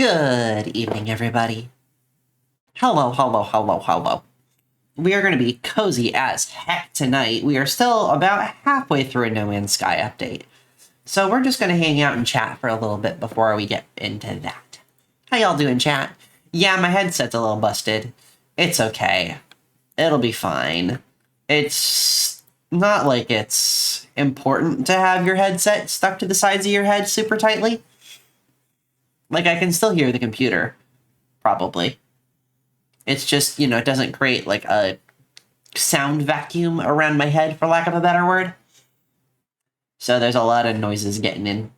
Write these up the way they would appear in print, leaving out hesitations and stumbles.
Good evening, everybody. Hello. We are going to be cozy as heck tonight. We are still about halfway through a No Man's Sky update. So we're just going to hang out and chat for a little bit before we get into that. How y'all doing, chat? Yeah, my headset's a little busted. It's okay. It'll be fine. It's not like it's important to have your headset stuck to the sides of your head super tightly. Like, I can still hear the computer, probably. It's just, it doesn't create, like, a sound vacuum around my head, for lack of a better word. So there's a lot of noises getting in.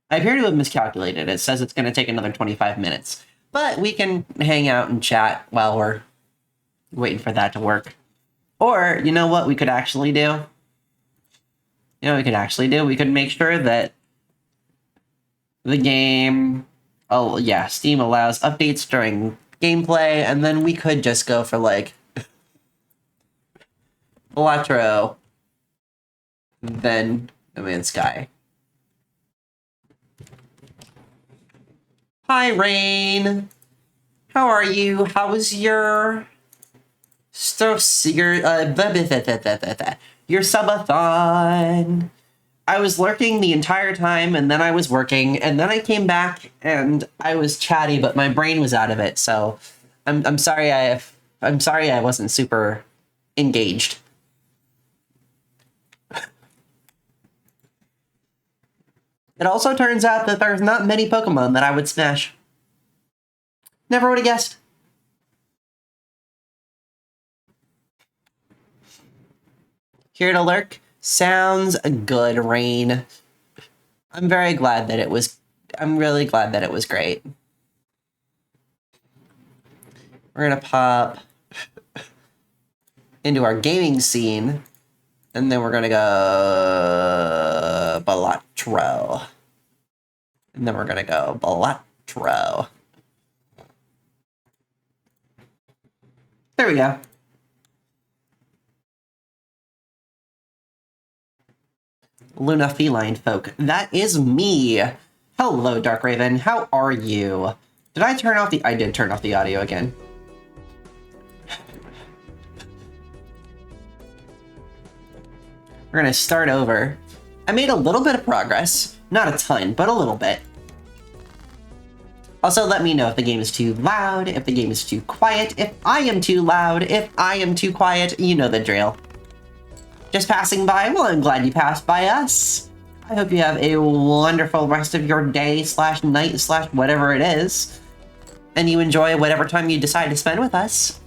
I appear to have miscalculated. It says it's going to take another 25 minutes. But we can hang out and chat while we're waiting for that to work. Or, you know what we could actually do? We could make sure that the game... Oh, yeah, Steam allows updates during gameplay, and then we could just go for, like, Electro, then No Man's Sky. Hi, Rain! How are you? How was your subathon? I was lurking the entire time, and then I was working, and then I came back, and I was chatty, but my brain was out of it. So, I'm sorry. I'm sorry I wasn't super engaged. It also turns out that there's not many Pokemon that I would smash. Never would have guessed. Here to lurk. Sounds good, Rain. I'm really glad that it was great. We're gonna pop into our gaming scene, and then we're gonna go Balatro. And then we're gonna go Balatro. There we go. Luna Feline Folk. That is me. Hello, Dark Raven. How are you? Did I turn off the... I did turn off the audio again. We're gonna start over. I made a little bit of progress. Not a ton, but a little bit. Also, let me know if the game is too loud, if the game is too quiet, if I am too loud, if I am too quiet. You know the drill. Just passing by? Well, I'm glad you passed by us. I hope you have a wonderful rest of your day / night / whatever it is. And you enjoy whatever time you decide to spend with us.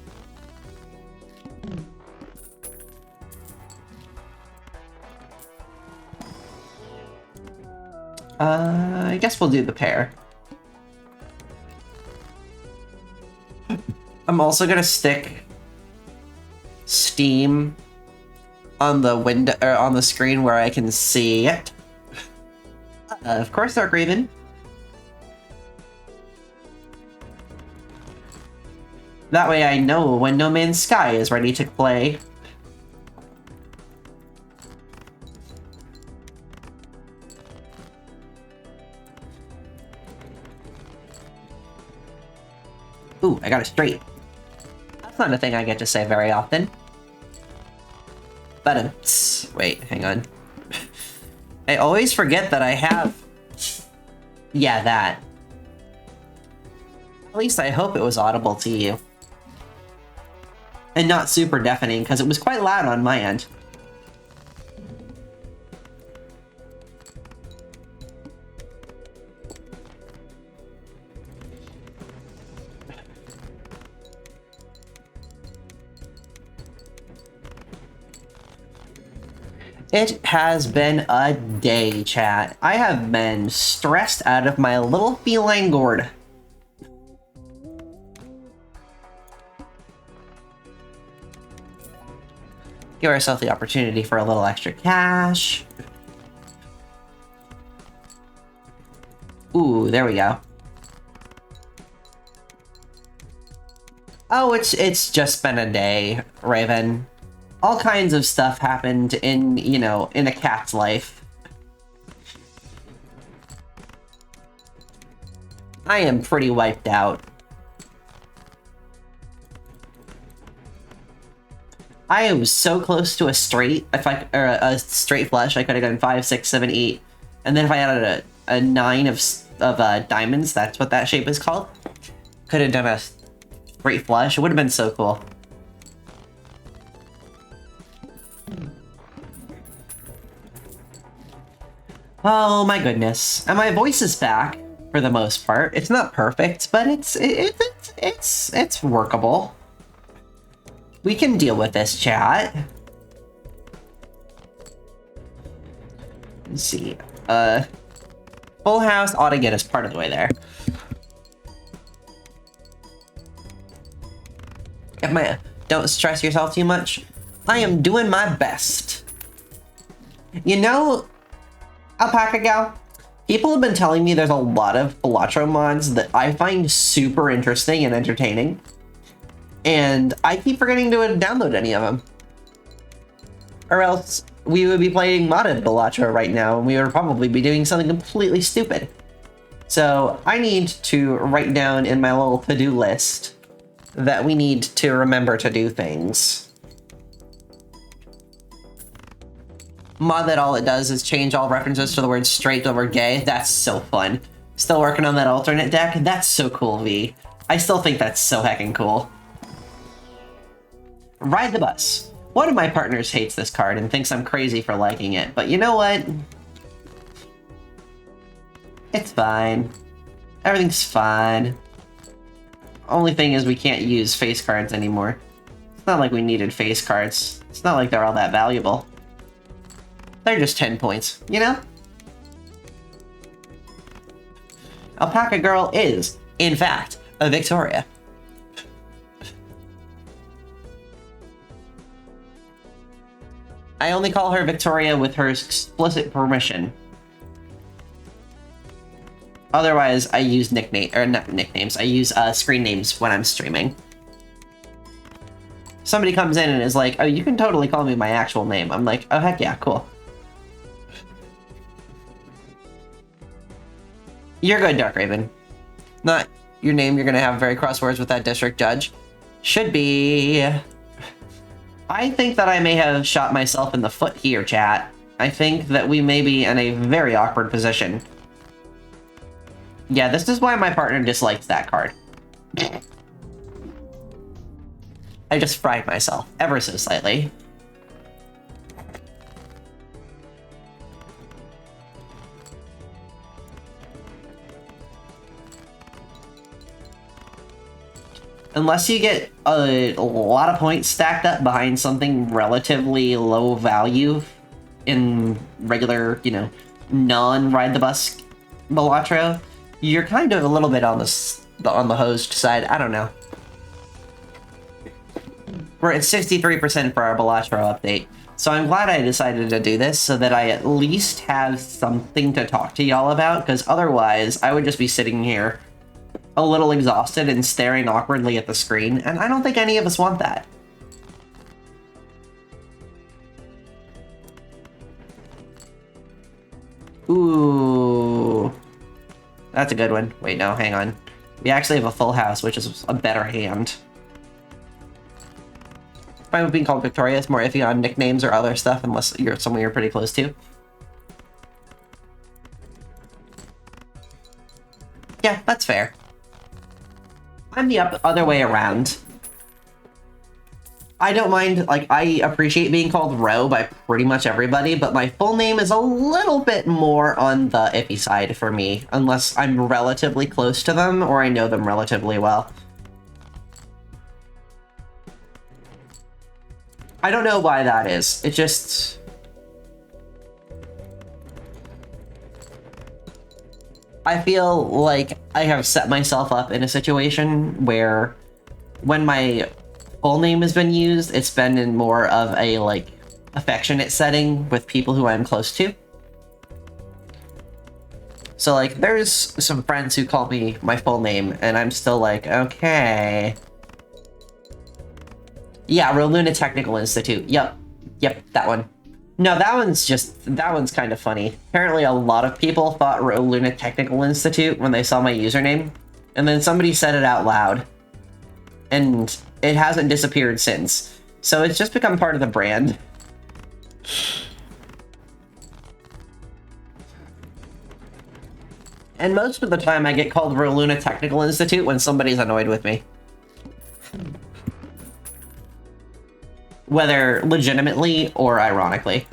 I guess we'll do the pair. I'm also gonna stick Steam on the window, or on the screen where I can see it. Of course, Dark Raven. That way I know when No Man's Sky is ready to play. Ooh, I got it straight. That's not a thing I get to say very often. Wait, hang on. I always forget that I have... Yeah, that. At least I hope it was audible to you. And not super deafening, because it was quite loud on my end. It has been a day, chat. I have been stressed out of my little feline gourd. Give ourselves the opportunity for a little extra cash. Ooh, there we go. Oh, it's just been a day, Raven. All kinds of stuff happened in, in a cat's life. I am pretty wiped out. I was so close to a straight, or a straight flush. I could have done 5, 6, 7, 8, and then if I added a 9 of diamonds, that's what that shape is called. Could have done a straight flush. It would have been so cool. Oh my goodness. And my voice is back for the most part. It's not perfect, but it's workable. We can deal with this, chat. Let's see. Full house ought to get us part of the way there. Don't stress yourself too much. I am doing my best. You know, Alpaca Gal, people have been telling me there's a lot of Balatro mods that I find super interesting and entertaining. And I keep forgetting to download any of them. Or else we would be playing modded Balatro right now, and we would probably be doing something completely stupid. So I need to write down in my little to-do list that we need to remember to do things. Mod that all it does is change all references to the word straight to the word gay. That's so fun. Still working on that alternate deck? That's so cool, V. I still think that's so heckin' cool. Ride the bus. One of my partners hates this card and thinks I'm crazy for liking it, but you know what? It's fine. Everything's fine. Only thing is we can't use face cards anymore. It's not like we needed face cards. It's not like they're all that valuable. They're just 10 points, you know? Alpaca Girl is, in fact, a Victoria. I only call her Victoria with her explicit permission. Otherwise, I use not nicknames. I use screen names when I'm streaming. Somebody comes in and is like, "Oh, you can totally call me my actual name." I'm like, "Oh, heck yeah, cool." You're good, Dark Raven. Not your name. You're gonna have very cross words with that district judge. Should be. I think that I may have shot myself in the foot here, chat. I think that we may be in a very awkward position. Yeah, this is why my partner dislikes that card. I just fried myself, ever so slightly. Unless you get a lot of points stacked up behind something relatively low value in regular, you know, non-ride the bus Balatro, you're kind of a little bit on the hosed side. I don't know. We're at 63% for our Balatro update, so I'm glad I decided to do this so that I at least have something to talk to y'all about, because otherwise I would just be sitting here a little exhausted and staring awkwardly at the screen, and I don't think any of us want that. Ooh. That's a good one. Wait, no, hang on. We actually have a full house, which is a better hand. Fine with being called Victoria. It's more iffy on nicknames or other stuff, unless you're someone you're pretty close to. Yeah, that's fair. I'm the other way around. I don't mind, like, I appreciate being called Ro by pretty much everybody, but my full name is a little bit more on the iffy side for me, unless I'm relatively close to them or I know them relatively well. I don't know why that is. It just... I feel like I have set myself up in a situation where when my full name has been used, it's been in more of a, like, affectionate setting with people who I'm close to. So, like, there's some friends who call me my full name, and I'm still like, okay. Yeah, Roluna Technical Institute. Yep, that one. No, that one's kind of funny. Apparently a lot of people thought Luna Technical Institute when they saw my username, and then somebody said it out loud. And it hasn't disappeared since. So it's just become part of the brand. And most of the time I get called Luna Technical Institute when somebody's annoyed with me. Whether legitimately or ironically.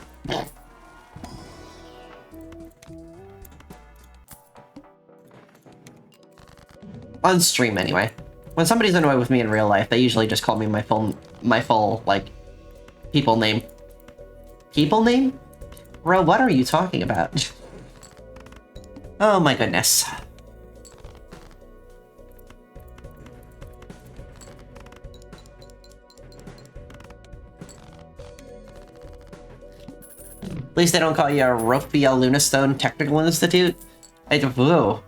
On stream, anyway. When somebody's annoyed with me in real life, they usually just call me my full, like, people name. People name? Bro, what are you talking about? Oh my goodness. At least they don't call you a Rofia Lunastone Technical Institute. Whoa.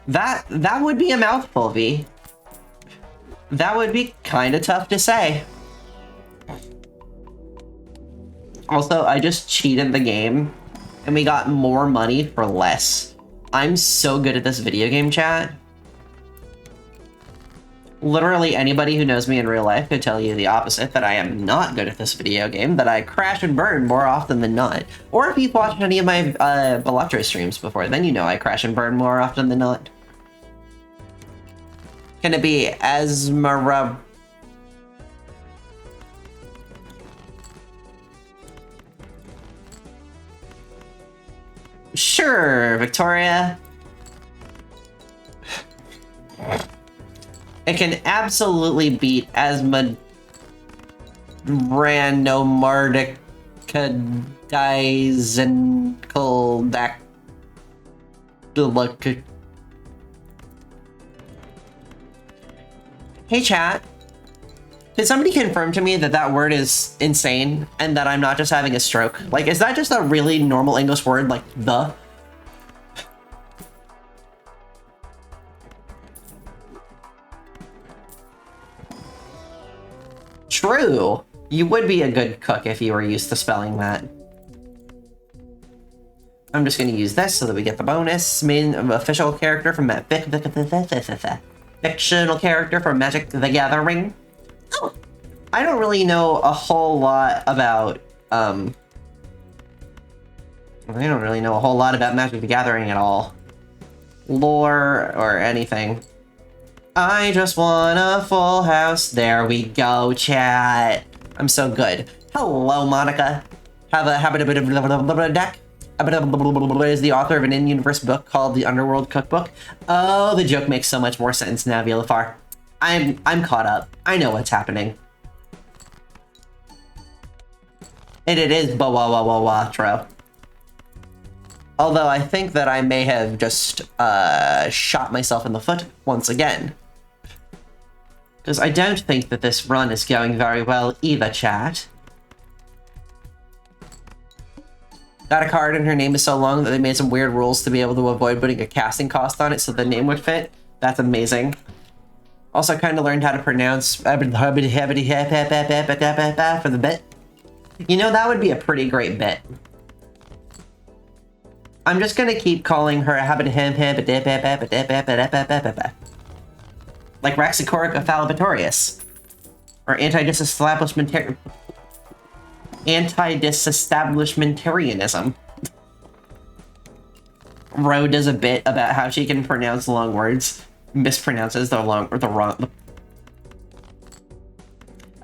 That would be a mouthful, V. That would be kind of tough to say. Also, I just cheated the game, and we got more money for less. I'm so good at this video game chat. Literally anybody who knows me in real life could tell you the opposite, that I am not good at this video game, that I crash and burn more often than not. Or if you've watched any of my Balatro streams before, then you know I crash and burn more often than not. Can it be Asmara? Sure, Victoria. It can absolutely beat Asma Randomardicadizendaldactyl. Hey chat, did somebody confirm to me that that word is insane and that I'm not just having a stroke? Like, is that just a really normal English word, like the? True. You would be a good cook if you were used to spelling that. I'm just going to use this so that we get the bonus. Main official character from fictional character from Magic the Gathering. Oh, I don't really know a whole lot about Magic the Gathering at all. Lore or anything. I just want a full house. There we go, chat. I'm so good. Hello, Monica. Have a bit of deck. Is the author of an in-universe book called The Underworld Cookbook. Oh, the joke makes so much more sense now, Vilafar. I'm caught up. I know what's happening. And it is Bawawawawatro. Although I think that I may have just shot myself in the foot once again. Because I don't think that this run is going very well either, chat. Got a card and her name is so long that they made some weird rules to be able to avoid putting a casting cost on it so the name would fit. That's amazing. Also kind of learned how to pronounce for the bit. You know, that would be a pretty great bit. I'm just gonna keep calling her like Raxicoric Phalabatorius. Or anti-disestablishmentarianism. Ro does a bit about how she can pronounce long words, mispronounces the wrong.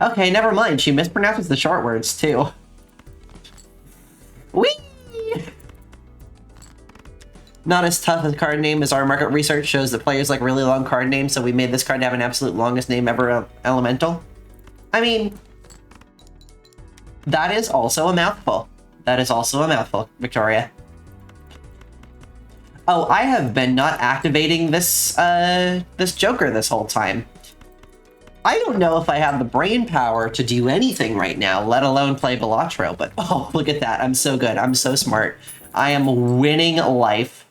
Okay, never mind. She mispronounces the short words too. Whee! Not as tough a card name as our market research shows that players like really long card names, so we made this card have an absolute longest name ever elemental. I mean, that is also a mouthful. That is also a mouthful, Victoria. Oh, I have been not activating this this Joker this whole time. I don't know if I have the brain power to do anything right now, let alone play Balatro, but oh, look at that. I'm so good. I'm so smart. I am winning life.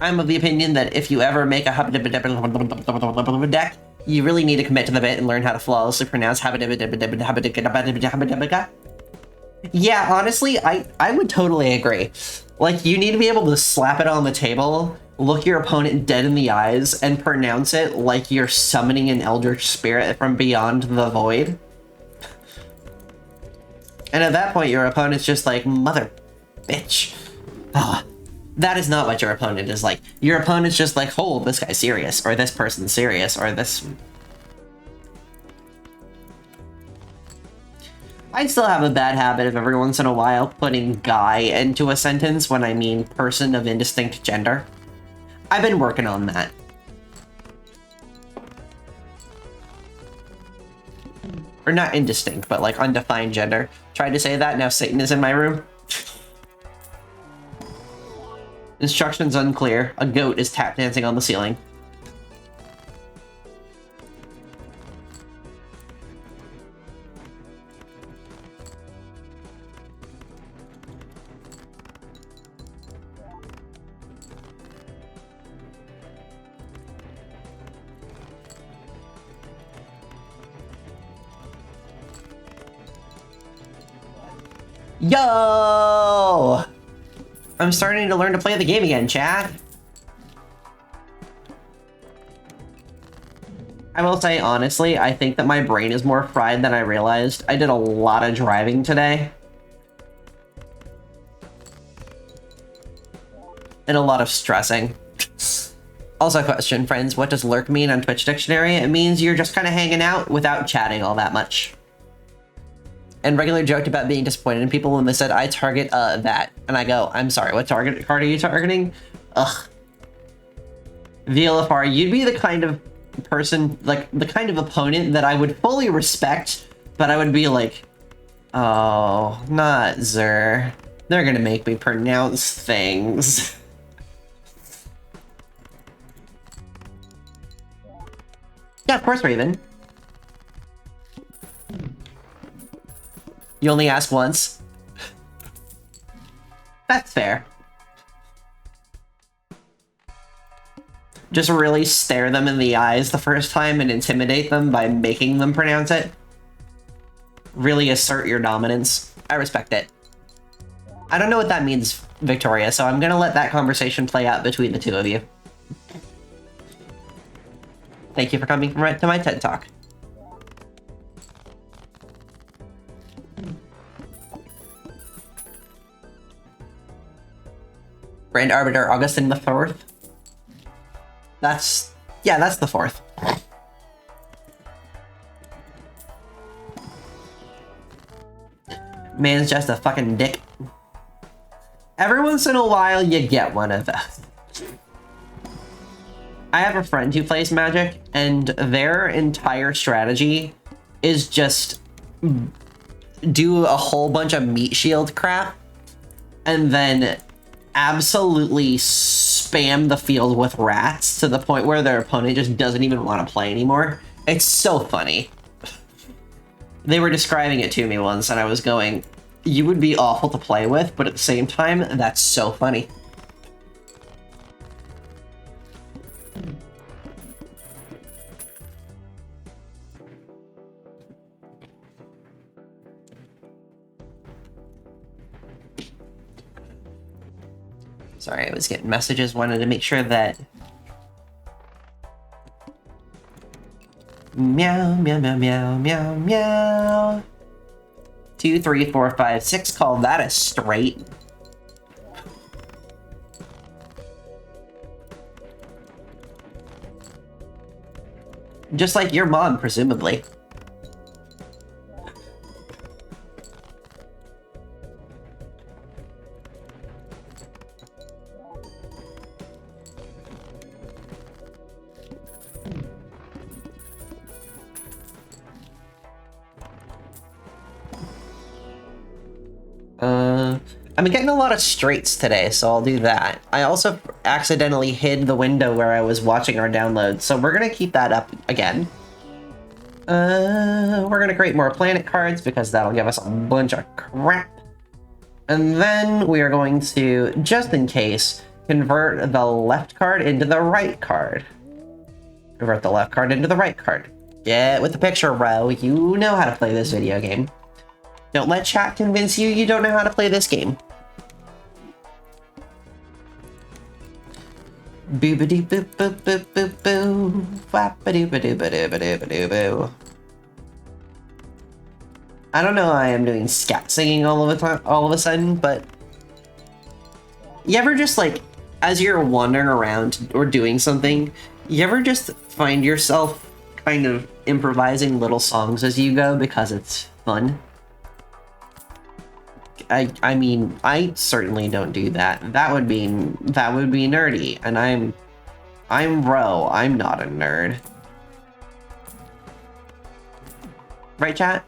I'm of the opinion that if you ever make a deck, you really need to commit to the bit and learn how to flawlessly pronounce Yeah, honestly, I would totally agree. Like, you need to be able to slap it on the table, look your opponent dead in the eyes, and pronounce it like you're summoning an eldritch spirit from beyond the void. And at that point, your opponent's just like, mother bitch. Ah, that is not what your opponent is like. Your opponent's just like, oh, this guy's serious, or this person's serious, or this... I still have a bad habit of every once in a while putting guy into a sentence when I mean person of indistinct gender. I've been working on that. Or not indistinct, but like undefined gender. Tried to say that, now Satan is in my room. Instructions unclear. A goat is tap dancing on the ceiling. Yo! I'm starting to learn to play the game again, chat. I will say, honestly, I think that my brain is more fried than I realized. I did a lot of driving today. And a lot of stressing. Also, question, friends, what does lurk mean on Twitch Dictionary? It means you're just kind of hanging out without chatting all that much. And regular joked about being disappointed in people when they said, I target that. And I go, I'm sorry, what target card are you targeting? Ugh. VLFR, you'd be the kind of person, like, the kind of opponent that I would fully respect, but I would be like, oh, not Zer. They're gonna make me pronounce things. Yeah, of course, Raven. You only ask once. That's fair. Just really stare them in the eyes the first time and intimidate them by making them pronounce it. Really assert your dominance. I respect it. I don't know what that means, Victoria, so I'm gonna let that conversation play out between the two of you. Thank you for coming to my TED Talk. Grand Arbiter, Augustine the 4th. Yeah, that's the 4th. Man's just a fucking dick. Every once in a while, you get one of those. I have a friend who plays Magic, and their entire strategy is just do a whole bunch of meat shield crap, and then absolutely spam the field with rats to the point where their opponent just doesn't even want to play anymore. It's so funny. They were describing it to me once, and I was going, you would be awful to play with, but at the same time, that's so funny. Sorry, I was getting messages, wanted to make sure that... Meow, meow, meow, meow, meow, meow. 2, 3, 4, 5, 6, call that a straight. Just like your mom, presumably. I'm getting a lot of straights today, so I'll do that. I also accidentally hid the window where I was watching our download, so we're gonna keep that up again. We're gonna create more planet cards because that'll give us a bunch of crap. And then we are going to, just in case, Convert the left card into the right card. Convert the left card into the right card. Get with the picture, bro. You know how to play this video game. Don't let chat convince you you don't know how to play this game. Boop-a-doo boop boop boop boop boo. Wap-a-doo-ba-doo-ba-doo-ba-doo-ba-doo-boo. I don't know why I'm doing scat singing all of a sudden, but you ever just like, as you're wandering around or doing something, you ever just find yourself kind of improvising little songs as you go because it's fun? I mean, I certainly don't do that. That would be nerdy, and I'm Ro. I'm not a nerd. Right, chat?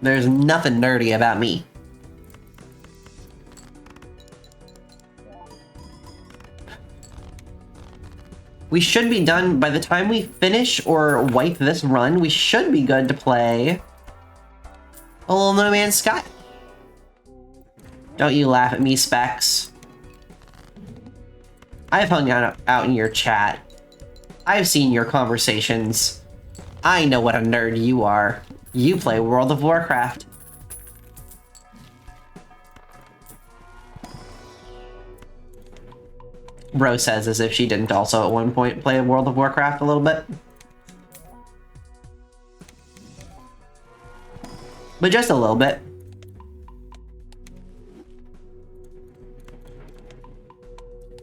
There's nothing nerdy about me. We should be done by the time we finish or wipe this run. We should be good to play a little No Man's Sky. Don't you laugh at me, Specs. I've hung out in your chat. I've seen your conversations. I know what a nerd you are. You play World of Warcraft. Rose says as if she didn't also at one point play World of Warcraft a little bit. But just a little bit.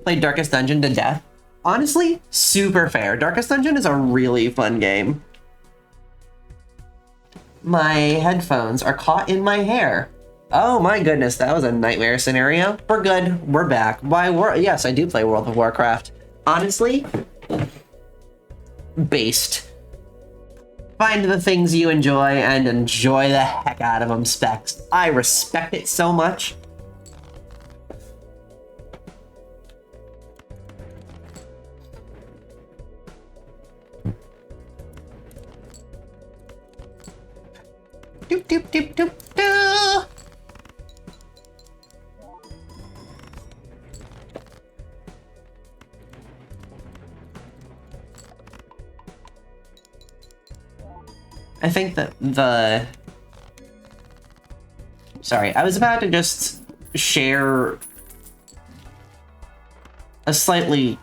Played Darkest Dungeon to death. Honestly, super fair. Darkest Dungeon is a really fun game. My headphones are caught in my hair. Oh my goodness, that was a nightmare scenario. We're good. We're back. Yes, I do play World of Warcraft. Honestly, based. Find the things you enjoy and enjoy the heck out of them, Specs. I respect it so much. Doop doop doop doop doo. I think that Sorry, I was about to just share a slightly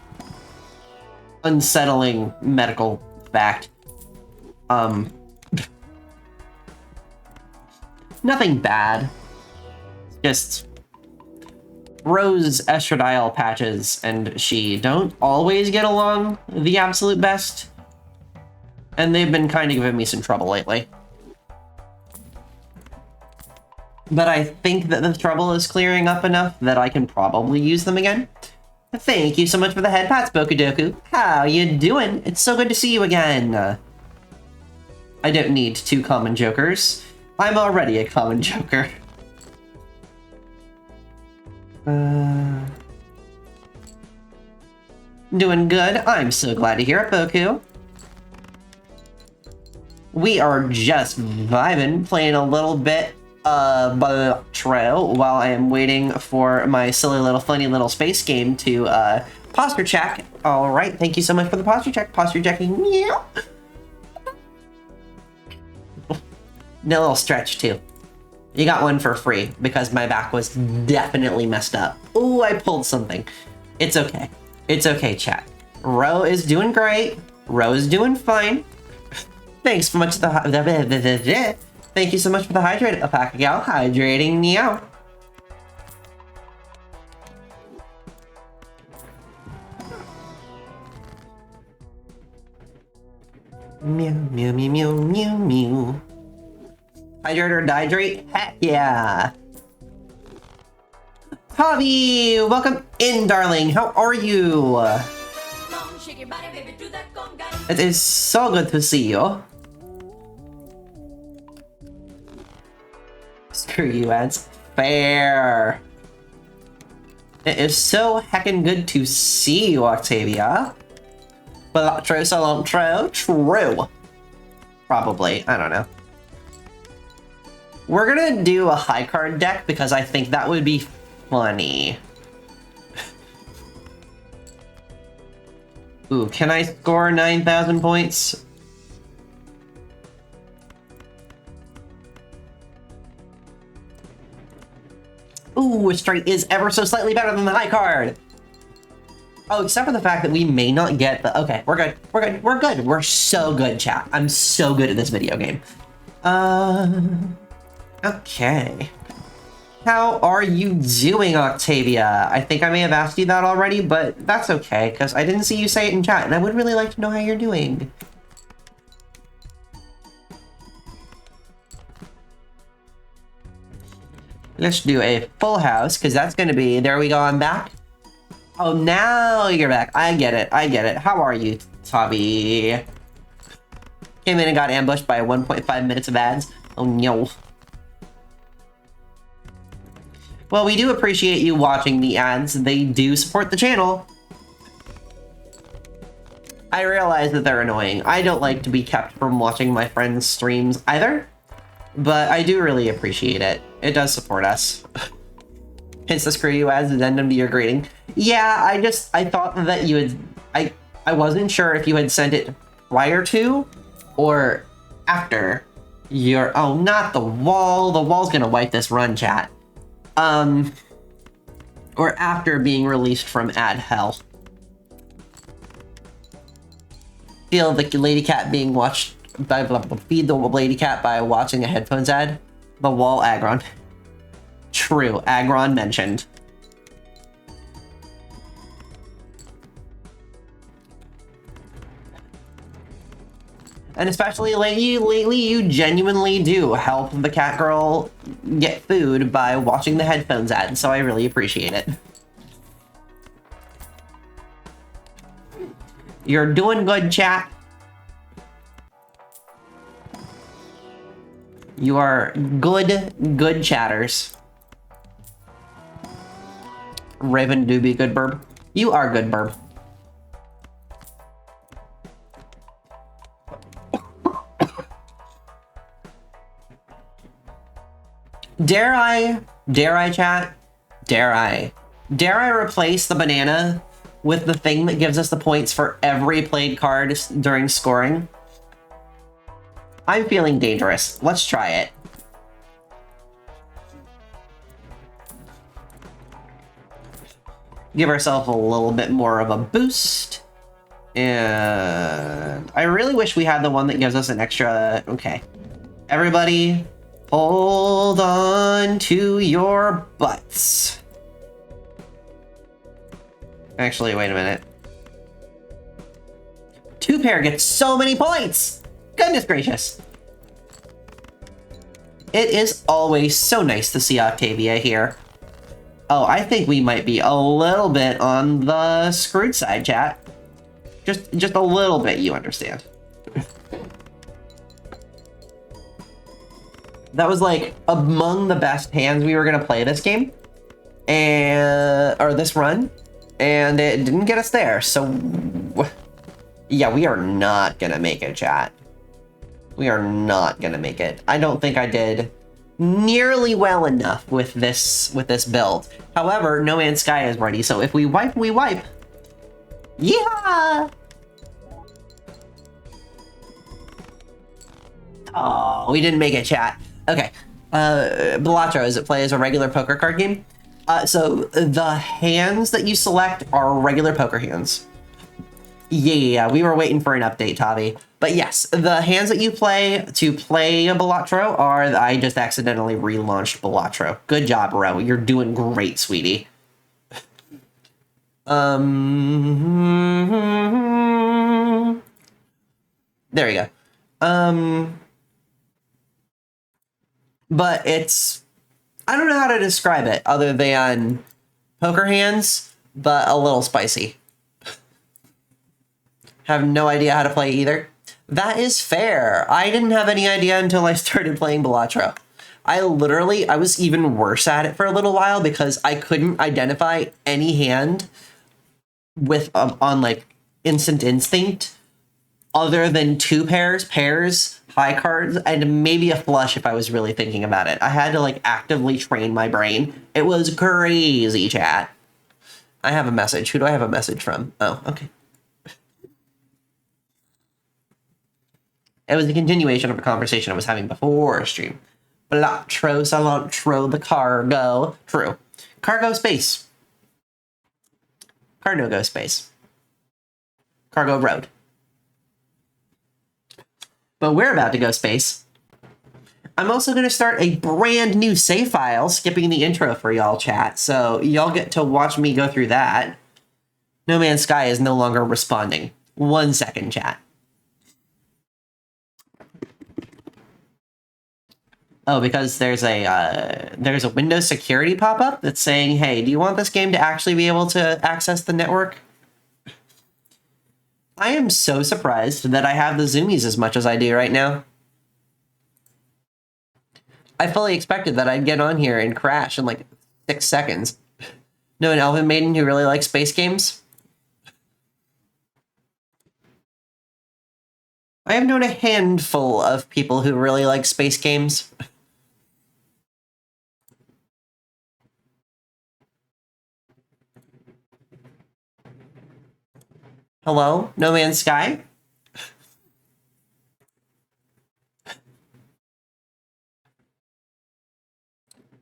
unsettling medical fact. Nothing bad. Just Rose estradiol patches and she don't always get along the absolute best. And they've been kind of giving me some trouble lately. But I think that the trouble is clearing up enough that I can probably use them again. Thank you so much for the head pats, Bokudoku. How you doing? It's so good to see you again. I don't need two common jokers. I'm already a common joker. Doing good. I'm so glad to hear it, Boku. We are just vibing, playing a little bit of Trail while I am waiting for my silly little funny little space game to posture check. All right, thank you so much for the posture check. Posture checking. Meow. No little stretch too. You got one for free because my back was definitely messed up. Ooh, I pulled something. It's okay. It's okay, chat. Ro is doing great. Ro is doing fine. Thanks so much for the thank you so much for the hydrated alpaca gal. Hydrating meow. Meow meow meow meow meow meow. Hydrate or dihydrate? Heck yeah. Javi, welcome in, darling. How are you? It is so good to see you. Screw you, ads. Fair. It is so heckin' good to see you, Octavia. But true, true. Probably, I don't know. We're gonna do a high card deck because I think that would be funny. Ooh, can I score 9,000 points? Ooh, a straight is ever so slightly better than the high card. Oh, except for the fact that we may not get the... Okay, we're good. We're good. We're good. We're so good, chat. I'm so good at this video game. Okay. How are you doing, Octavia? I think I may have asked you that already, but that's okay, because I didn't see you say it in chat, and I would really like to know how you're doing. Let's do a full house, because that's going to be... There we go, I'm back. Oh, now you're back. I get it. I get it. How are you, Tavi? Came in and got ambushed by 1.5 minutes of ads. Oh, no. Well, we do appreciate you watching the ads. They do support the channel. I realize that they're annoying. I don't like to be kept from watching my friends' streams either, but I do really appreciate it. It does support us. Hence the screw you ads addendum to your greeting. Yeah, I thought that you had... I wasn't sure if you had sent it prior to or after your... Oh, not the wall. The wall's gonna wipe this run, chat. Or after being released from ad hell. Feel the lady cat being watched by... Feed the lady cat by watching a headphones ad. The wall aggron. True, aggron mentioned. And especially lately, you genuinely do help the cat girl get food by watching the headphones ad, so I really appreciate it. You're doing good, chat. You are good chatters. Raven do be good, burb. You are good, burb. Dare I chat? Dare I replace the banana with the thing that gives us the points for every played card during scoring? I'm feeling dangerous. Let's try it. Give ourselves a little bit more of a boost. And I really wish we had the one that gives us an extra... Okay. Everybody, hold on to your butts. Actually, wait a minute. 2-pair gets so many points! Goodness gracious. It is always so nice to see Octavia here. Oh, I think we might be a little bit on the screwed side, chat. Just a little bit, you understand. That was like among the best hands we were gonna play this game. Or this run. And it didn't get us there, so... Yeah, we are not gonna make it, chat. We are not gonna make it. I don't think I did nearly well enough with this build. However, No Man's Sky is ready, so if we wipe, we wipe. Yeah! Oh, we didn't make it, chat. Okay. Balatro, does it play as a regular poker card game? So the hands that you select are regular poker hands. Yeah, we were waiting for an update, Tavi. But yes, the hands that you play to play a Balatro are... I just accidentally relaunched Balatro. Good job, Ro. You're doing great, sweetie. There we go. But it's... I don't know how to describe it other than poker hands, but a little spicy. Have no idea how to play either. That is fair. I didn't have any idea until I started playing Balatro. I was even worse at it for a little while because I couldn't identify any hand with on like instant instinct other than two pairs, high cards, and maybe a flush if I was really thinking about it. I had to like actively train my brain. It was crazy, chat. I have a message. Who do I have a message from? Oh, okay. It was a continuation of a conversation I was having before stream. Blatro cilantro the cargo. True. Cargo space. Cargo space. Cargo road. But we're about to go space. I'm also going to start a brand new save file, skipping the intro for y'all, chat. So y'all get to watch me go through that. No Man's Sky is no longer responding. 1 second, chat. Oh, because there's a Windows security pop-up that's saying, hey, do you want this game to actually be able to access the network? I am so surprised that I have the zoomies as much as I do right now. I fully expected that I'd get on here and crash in like 6 seconds. Know an Elven Maiden who really likes space games? I have known a handful of people who really like space games. Hello? No Man's Sky?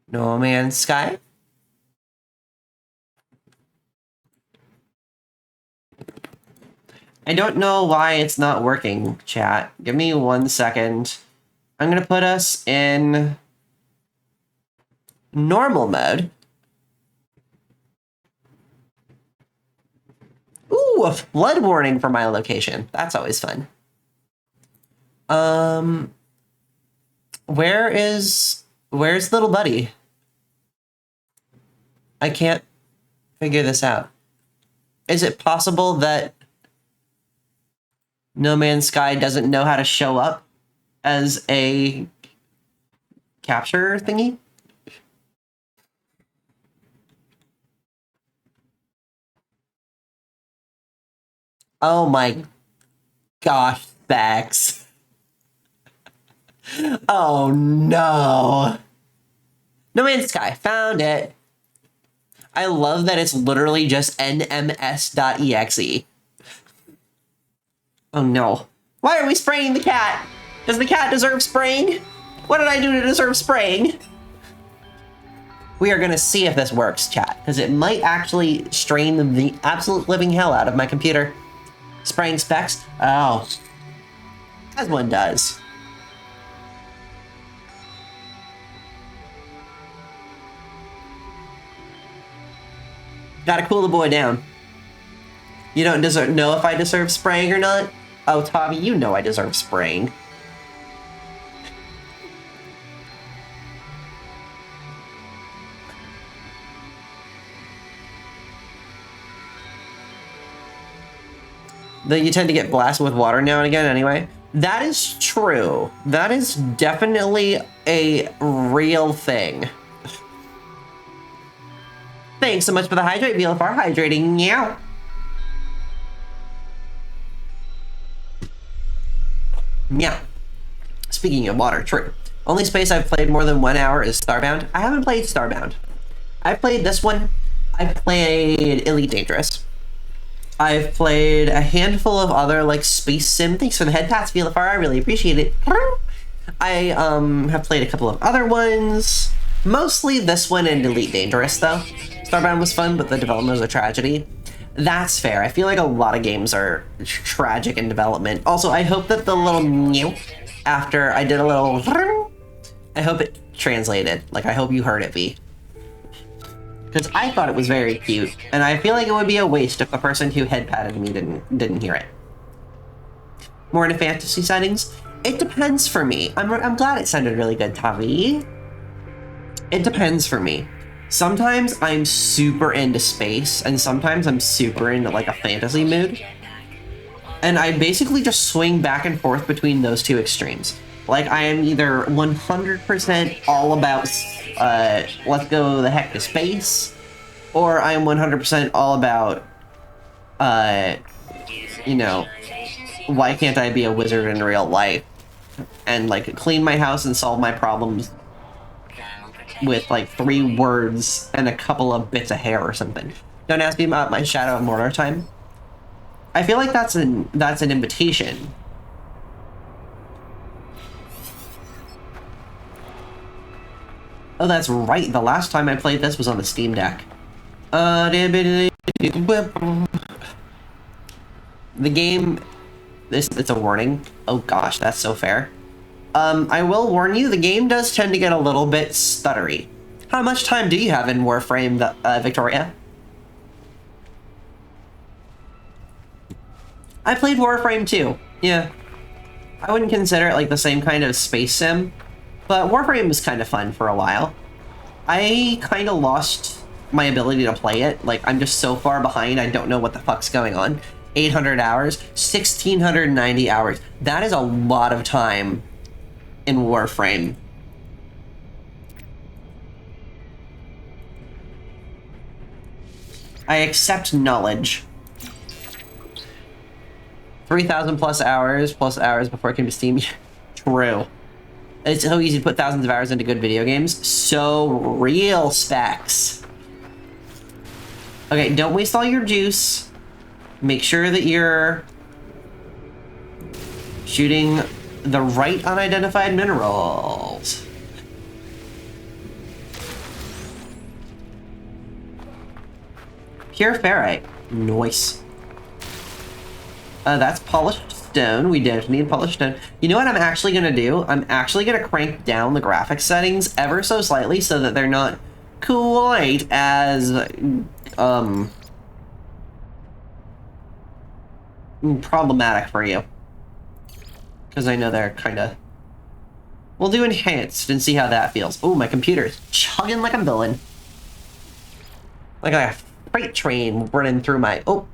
No Man's Sky? I don't know why it's not working, chat. Give me 1 second. I'm gonna put us in normal mode. Ooh, a flood warning for my location. That's always fun. Where's little buddy? I can't figure this out. Is it possible that No Man's Sky doesn't know how to show up as a capture thingy? Oh my gosh, Bex. Oh no. No Man's Sky, found it. I love that it's literally just nms.exe. Oh no. Why are we spraying the cat? Does the cat deserve spraying? What did I do to deserve spraying? We are gonna see if this works, chat, because it might actually strain the absolute living hell out of my computer. Spraying specs? Oh. As one does. Gotta cool the boy down. You don't know if I deserve spraying or not? Oh, Tommy, you know I deserve spraying. Though you tend to get blasted with water now and again anyway. That is true. That is definitely a real thing. Thanks so much for the hydrate, VLFR. Hydrating, meow. Meow. Speaking of water, true. Only space I've played more than 1 hour is Starbound. I haven't played Starbound. I've played this one. I've played Elite Dangerous. I've played a handful of other like space sim. Thanks for the head pats, VLFR. I really appreciate it. I have played a couple of other ones. Mostly this one and Elite Dangerous though. Starbound was fun, but the development was a tragedy. That's fair. I feel like a lot of games are tragic in development. Also, I hope that the little meow after I did a little, I hope it translated. Like, I hope you heard it, V. Because I thought it was very cute, and I feel like it would be a waste if the person who head patted me didn't hear it. More into fantasy settings? It depends for me. I'm glad it sounded really good, Tavi. It depends for me. Sometimes I'm super into space, and sometimes I'm super into like a fantasy mood. And I basically just swing back and forth between those two extremes. Like, I am either 100% all about, let's go the heck to space, or I am 100% all about, you know, why can't I be a wizard in real life? And, like, clean my house and solve my problems with, like, 3 words and a couple of bits of hair or something. Don't ask me about my Shadow of Mordor time. I feel like that's an invitation. Oh, that's right. The last time I played this was on the Steam Deck. The game... It's a warning. Oh gosh, that's so fair. I will warn you, the game does tend to get a little bit stuttery. How much time do you have in Warframe, Victoria? I played Warframe too. Yeah. I wouldn't consider it like the same kind of space sim, but Warframe was kind of fun for a while. I kind of lost my ability to play it. Like, I'm just so far behind, I don't know what the fuck's going on. 800 hours, 1,690 hours. That is a lot of time in Warframe. I accept knowledge. 3,000 plus hours before it came to Steam. True. It's so easy to put thousands of hours into good video games. So real specs. Okay, don't waste all your juice. Make sure that you're shooting the right unidentified minerals. Pure ferrite. Nice. That's polished stone. We don't need polished stone. You know what I'm actually going to do? I'm actually going to crank down the graphics settings ever so slightly so that they're not quite as, problematic for you. Because I know they're kind of... We'll do enhanced and see how that feels. Oh, my computer's chugging like a villain. Like a freight train running through my... Oh.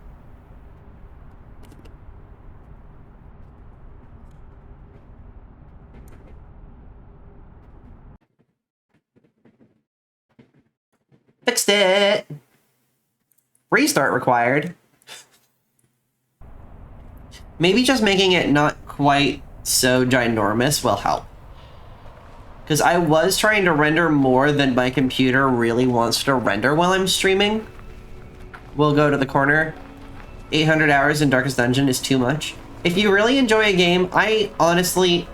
Fixed it! Restart required. Maybe just making it not quite so ginormous will help. Because I was trying to render more than my computer really wants to render while I'm streaming. We'll go to the corner. 800 hours in Darkest Dungeon is too much. If you really enjoy a game, I honestly...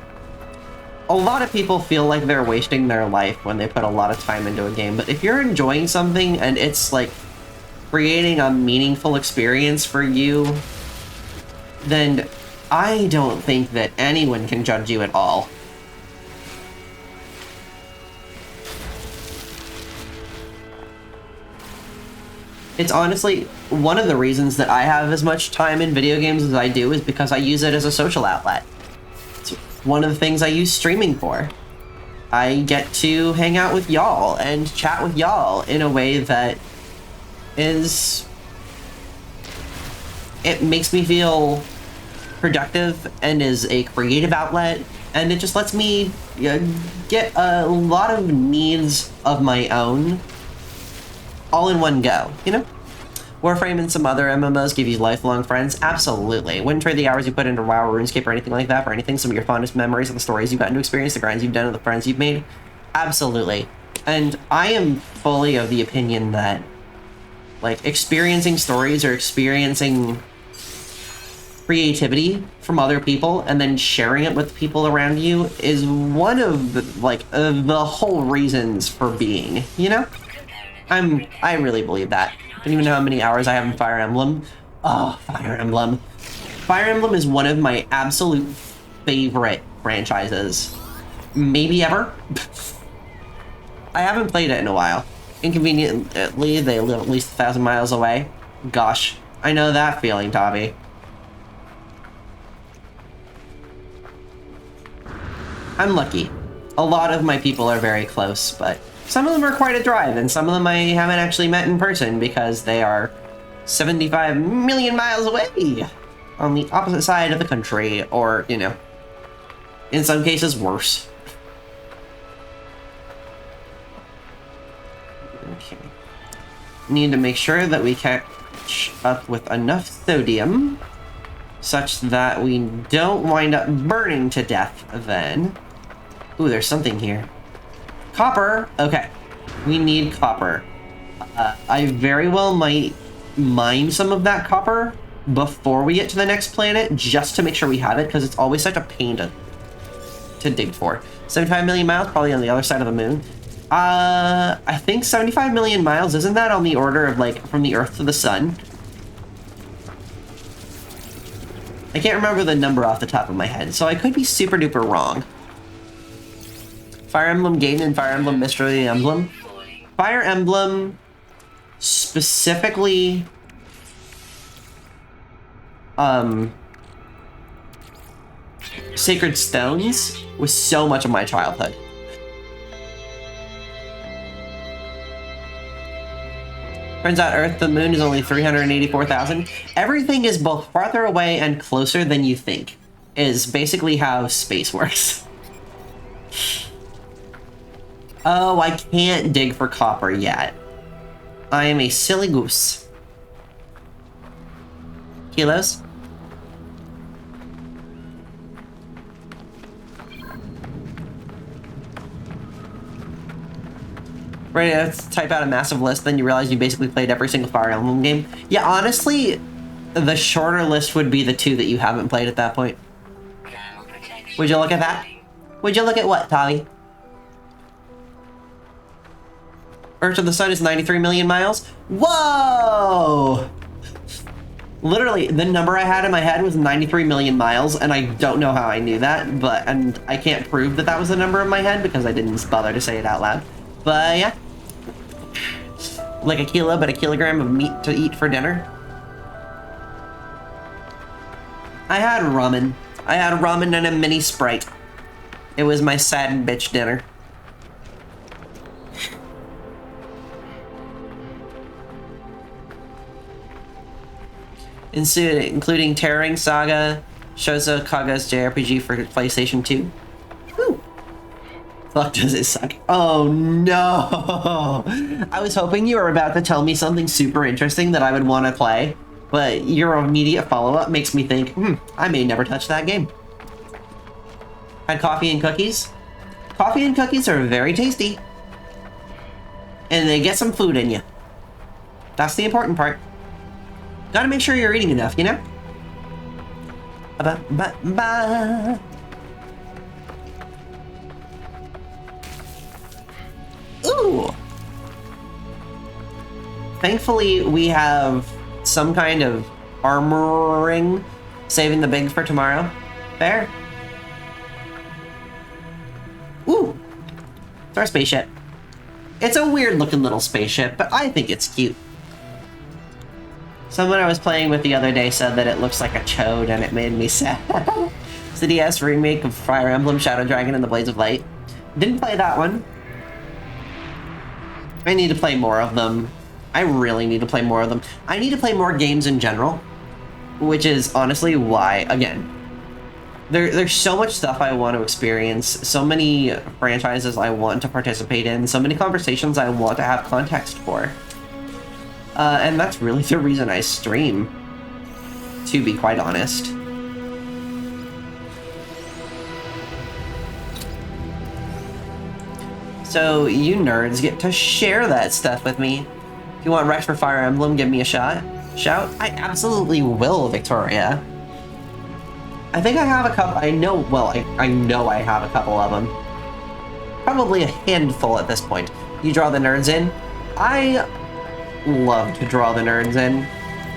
A lot of people feel like they're wasting their life when they put a lot of time into a game, but if you're enjoying something and it's like creating a meaningful experience for you, then I don't think that anyone can judge you at all. It's honestly one of the reasons that I have as much time in video games as I do is because I use it as a social outlet. It's one of the things I use streaming for. I get to hang out with y'all and chat with y'all in a way that is... It makes me feel productive and is a creative outlet, and it just lets me get a lot of needs of my own all in one go, you know? Warframe and some other MMOs give you lifelong friends? Absolutely. Wouldn't trade the hours you put into WoW or RuneScape or anything like that for anything. Some of your fondest memories of the stories you've gotten to experience, the grinds you've done, and the friends you've made? Absolutely. And I am fully of the opinion that, like, experiencing stories or experiencing creativity from other people and then sharing it with people around you is one of the, like, the whole reasons for being, you know? I really believe that. I don't even know how many hours I have in Fire Emblem. Oh, Fire Emblem. Fire Emblem is one of my absolute favorite franchises. Maybe ever. I haven't played it in a while. Inconveniently, they live at least 1,000 miles away. Gosh, I know that feeling, Tavi. I'm lucky. A lot of my people are very close, but some of them are quite a drive, and some of them I haven't actually met in person because they are 75 million miles away on the opposite side of the country, or, you know, in some cases worse. Okay. Need to make sure that we catch up with enough sodium such that we don't wind up burning to death then. Ooh, there's something here. Copper! Okay. We need copper. I very well might mine some of that copper before we get to the next planet, just to make sure we have it, because it's always such a pain to dig for. 75 million miles, probably on the other side of the moon. I think 75 million miles, isn't that on the order of, like, from the Earth to the Sun? I can't remember the number off the top of my head, so I could be super duper wrong. Fire Emblem Gaiden and Fire Emblem Mystery Emblem. Fire Emblem, specifically, Sacred Stones was so much of my childhood. Turns out Earth to the Moon is only 384,000. Everything is both farther away and closer than you think, is basically how space works. Oh, I can't dig for copper yet. I am a silly goose. Kilos? Ready to type out a massive list, then you realize you basically played every single Fire Emblem game. Yeah, honestly, the shorter list would be the two that you haven't played at that point. Would you look at that? Would you look at what, Tommy? Earth to the Sun is 93 million miles? Whoa! Literally, the number I had in my head was 93 million miles, and I don't know how I knew that, and I can't prove that that was the number in my head because I didn't bother to say it out loud. But yeah. Like a kilo, but a kilogram of meat to eat for dinner. I had ramen. I had ramen and a mini Sprite. It was my sad bitch dinner. Including Terroring Saga, Shozo Kaga's JRPG for PlayStation 2. Woo! Fuck, does it suck? Oh no! I was hoping you were about to tell me something super interesting that I would want to play, but your immediate follow-up makes me think, I may never touch that game. Had coffee and cookies? Coffee and cookies are very tasty. And they get some food in you. That's the important part. Gotta make sure you're eating enough, you know? Ba-ba-ba. Ooh! Thankfully, we have some kind of armoring, saving the big for tomorrow. Fair? Ooh! It's our spaceship. It's a weird-looking little spaceship, but I think it's cute. Someone I was playing with the other day said that it looks like a chode, and it made me sad. It's the DS remake of Fire Emblem Shadow Dragon and the Blades of Light. Didn't play that one. I need to play more of them. I really need to play more of them. I need to play more games in general, which is honestly why, again, there's so much stuff I want to experience, so many franchises I want to participate in, so many conversations I want to have context for. And that's really the reason I stream, to be quite honest. So you nerds get to share that stuff with me. If you want Rex for Fire Emblem, give me a shout. I absolutely will, Victoria. I think I have a couple. I know I have a couple of them. Probably a handful at this point. You draw the nerds in. I love to draw the nerds in.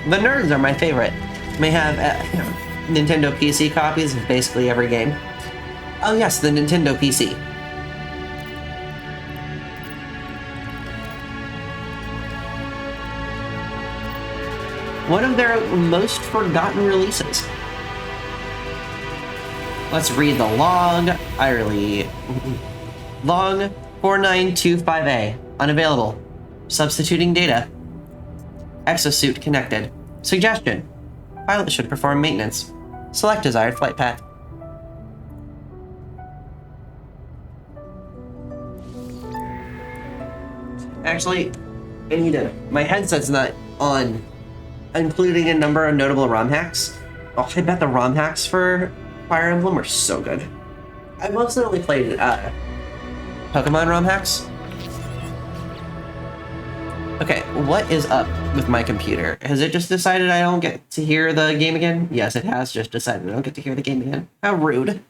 The nerds are my favorite. May have Nintendo PC copies of basically every game. Oh yes, the Nintendo PC. One of their most forgotten releases. Let's read the log. Log 4925A. Unavailable. Substituting data. Exosuit connected. Suggestion. Pilot should perform maintenance. Select desired flight path. Actually, I need to... My headset's not on. Including a number of notable ROM hacks. Oh, I bet the ROM hacks for Fire Emblem were so good. I mostly only played Pokemon ROM hacks. Okay, what is up with my computer? Has it just decided I don't get to hear the game again? Yes, it has just decided I don't get to hear the game again. How rude.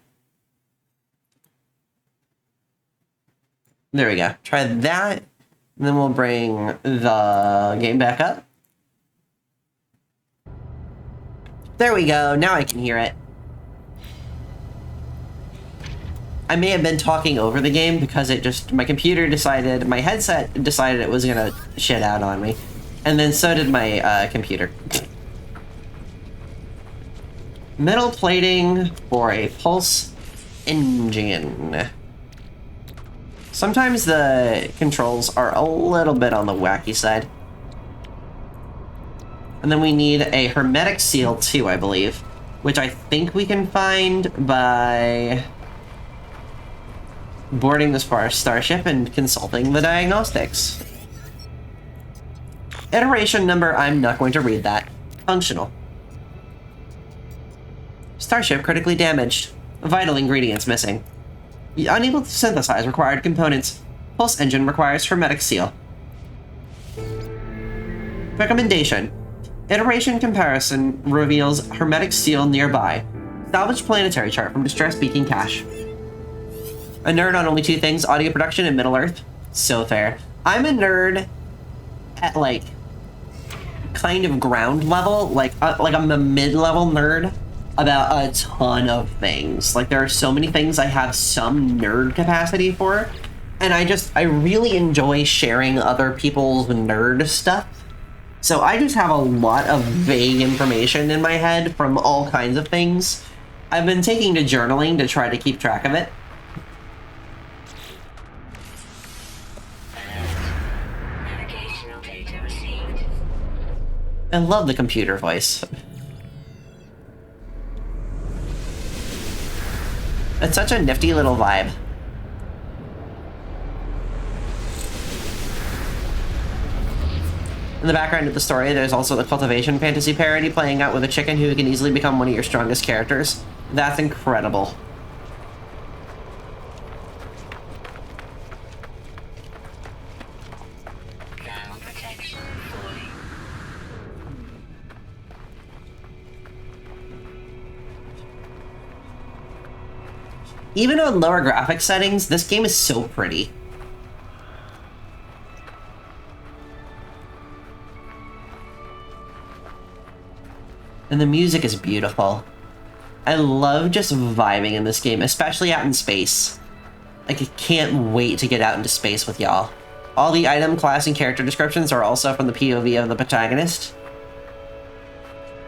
There we go. Try that, and then we'll bring the game back up. There we go, now I can hear it. I may have been talking over the game because my computer decided, my headset decided it was gonna shit out on me. And then so did my computer. Metal plating for a pulse engine. Sometimes the controls are a little bit on the wacky side. And then we need a hermetic seal too, I believe, which I think we can find by boarding the starship and consulting the diagnostics. Iteration number, I'm not going to read that. Functional. Starship critically damaged. Vital ingredients missing. Unable to synthesize required components. Pulse engine requires hermetic seal. Recommendation. Iteration comparison reveals hermetic seal nearby. Salvage planetary chart from distress beacon cache. A nerd on only two things, audio production and Middle Earth. So fair. I'm a nerd at, like, kind of ground level. Like I'm a mid-level nerd about a ton of things. Like, there are so many things I have some nerd capacity for. And I really enjoy sharing other people's nerd stuff. So I just have a lot of vague information in my head from all kinds of things. I've been taking to journaling to try to keep track of it. I love the computer voice. It's such a nifty little vibe. In the background of the story, there's also the cultivation fantasy parody playing out with a chicken who can easily become one of your strongest characters. That's incredible. Even on lower graphics settings, this game is so pretty. And the music is beautiful. I love just vibing in this game, especially out in space. Like, I can't wait to get out into space with y'all. All the item, class, and character descriptions are also from the POV of the protagonist.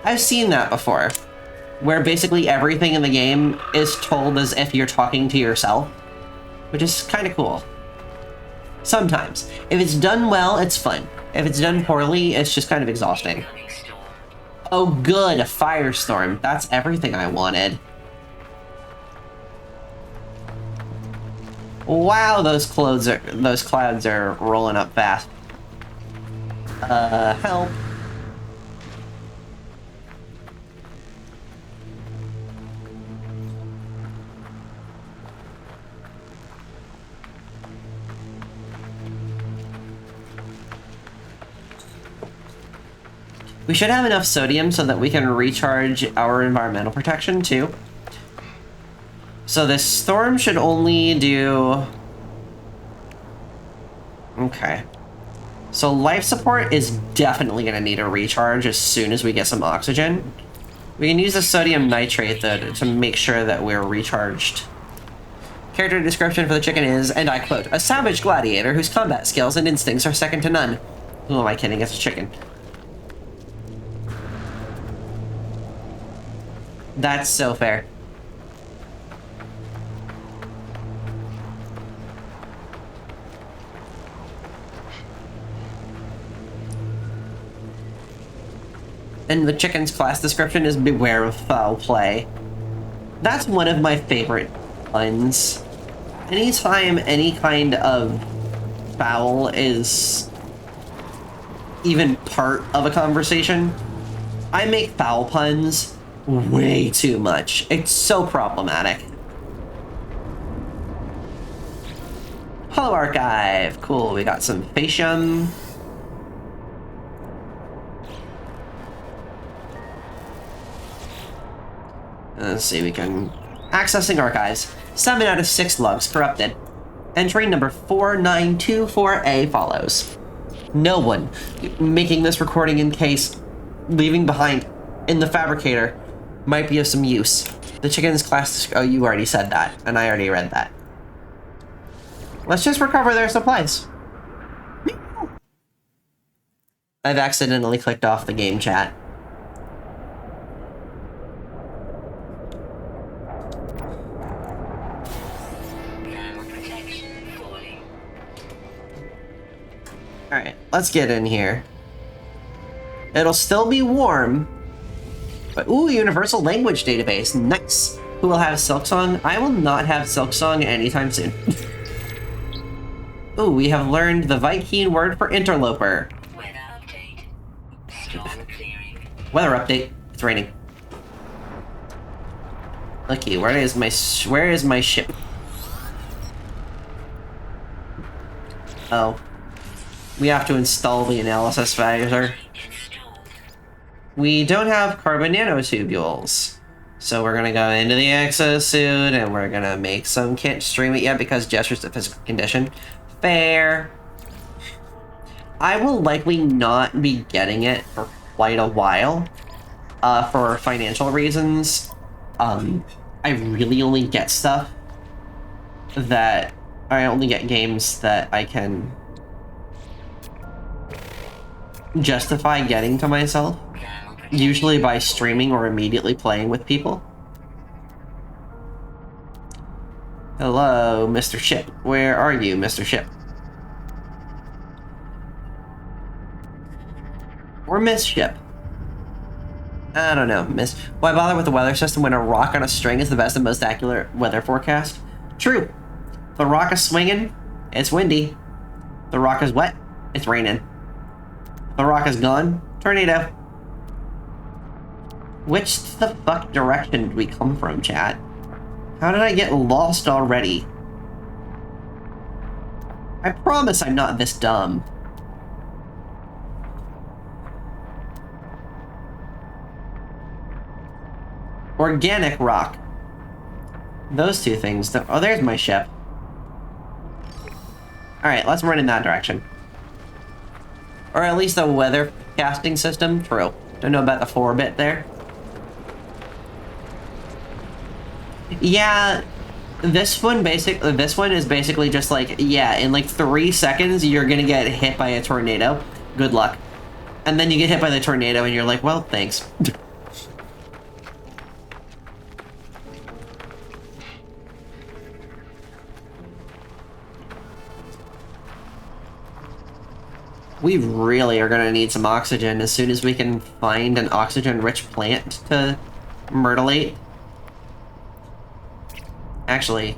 I've seen that before, where basically everything in the game is told as if you're talking to yourself, which is kind of cool. Sometimes. If it's done well, it's fun. If it's done poorly, it's just kind of exhausting. Oh good, a firestorm. That's everything I wanted. Wow, those clouds are rolling up fast. Help. We should have enough sodium so that we can recharge our environmental protection too. So this storm should only do... Okay. So life support is definitely going to need a recharge as soon as we get some oxygen. We can use the sodium nitrate though to make sure that we're recharged. Character description for the chicken is, and I quote, a savage gladiator whose combat skills and instincts are second to none. Who am I kidding? It's a chicken. That's so fair. And the chicken's class description is beware of foul play. That's one of my favorite puns. Anytime any kind of foul is even part of a conversation, I make foul puns way too much. It's so problematic. Hello, Archive. Cool, we got some Facium. Let's see, we can... Accessing Archives. 7 out of 6 logs corrupted. Entry number 4924A follows. No one making this recording in case leaving behind in the fabricator might be of some use. The chicken's class... Oh, you already said that, and I already read that. Let's just recover their supplies. I've accidentally clicked off the game chat. Alright, let's get in here. It'll still be warm. But, ooh, Universal Language Database. Nice. Who will have Silksong? I will not have Silksong anytime soon. Ooh, we have learned the Viking word for interloper. Weather update. Storm clearing. Weather update. It's raining. Okay, where is my ship? Oh. We have to install the analysis visor. We don't have carbon nanotubules. So we're gonna go into the exosuit and we're gonna make some... Can't stream it yet because Jester's a physical condition. Fair. I will likely not be getting it for quite a while. For financial reasons. I really only get stuff that... I only get games that I can... justify getting to myself, usually by streaming or immediately playing with people. Hello, Mr. Ship. Where are you, Mr. Ship? Or Miss Ship? I don't know, Miss. Why bother with the weather system when a rock on a string is the best and most accurate weather forecast? True. The rock is swinging, it's windy. The rock is wet, it's raining. The rock is gone. Tornado. Which the fuck direction did we come from, chat? How did I get lost already? I promise I'm not this dumb. Organic rock. Those two things. Oh, there's my ship. Alright, let's run in that direction. Or at least the weather casting system. True. Don't know about the 4-bit there. Yeah, this one is basically just like, yeah, in like 3 seconds you're gonna get hit by a tornado. Good luck. And then you get hit by the tornado and you're like, well, thanks. We really are gonna need some oxygen as soon as we can find an oxygen-rich plant to myrtleate. Actually...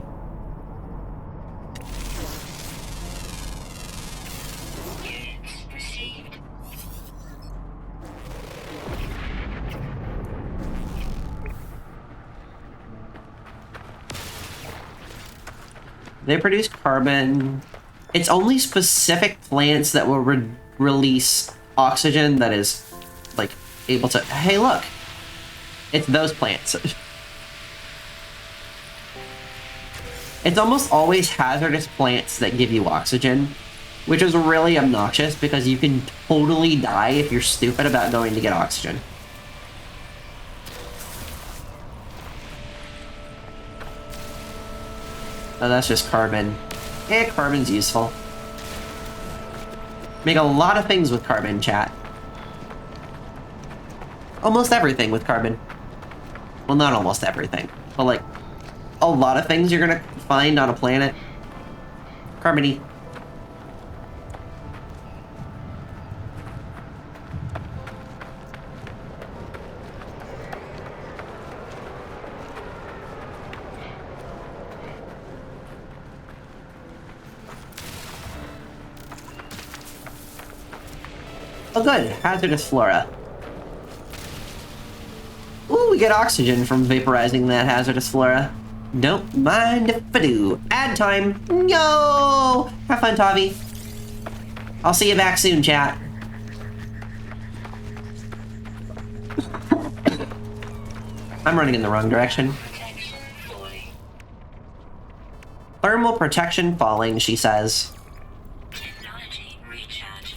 They produce carbon... It's only specific plants that will release oxygen that is, like, able to... Hey, look! It's those plants. It's almost always hazardous plants that give you oxygen, which is really obnoxious because you can totally die if you're stupid about going to get oxygen. Oh, that's just carbon. Eh, carbon's useful. Make a lot of things with carbon, chat. Almost everything with carbon. Well, not almost everything, but like, a lot of things you're gonna find on a planet. Carbon-y. Oh good, hazardous flora. Ooh, we get oxygen from vaporizing that hazardous flora. Don't mind if I do. Ad time. Yo! Have fun, Tavi. I'll see you back soon, chat. I'm running in the wrong direction. Thermal protection falling, she says. Technology recharge.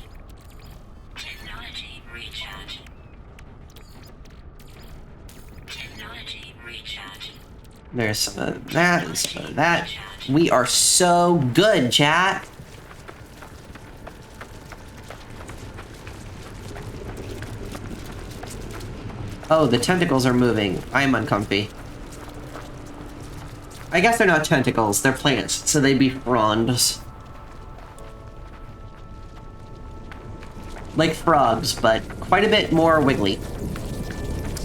Technology recharge. Technology recharge. There's some of that and some of that. We are so good, chat. Oh, the tentacles are moving. I'm uncomfy. I guess they're not tentacles, they're plants, so they'd be fronds. Like frogs, but quite a bit more wiggly.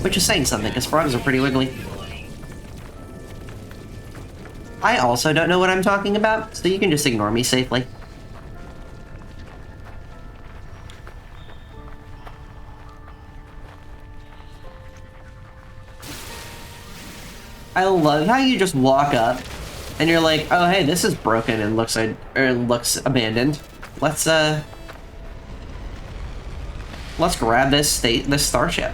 Which is saying something, because frogs are pretty wiggly. I also don't know what I'm talking about, so you can just ignore me safely. I love how you just walk up and you're like, oh hey, this is broken and looks abandoned. Let's grab this starship.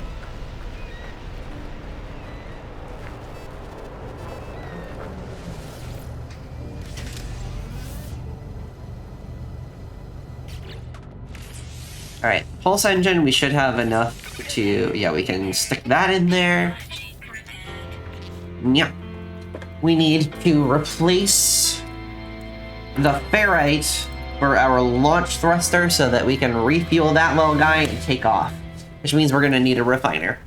Alright, pulse engine, we should have enough to, yeah, we can stick that in there. Yep. We need to replace the ferrite for our launch thruster so that we can refuel that little guy and take off. Which means we're gonna need a refiner.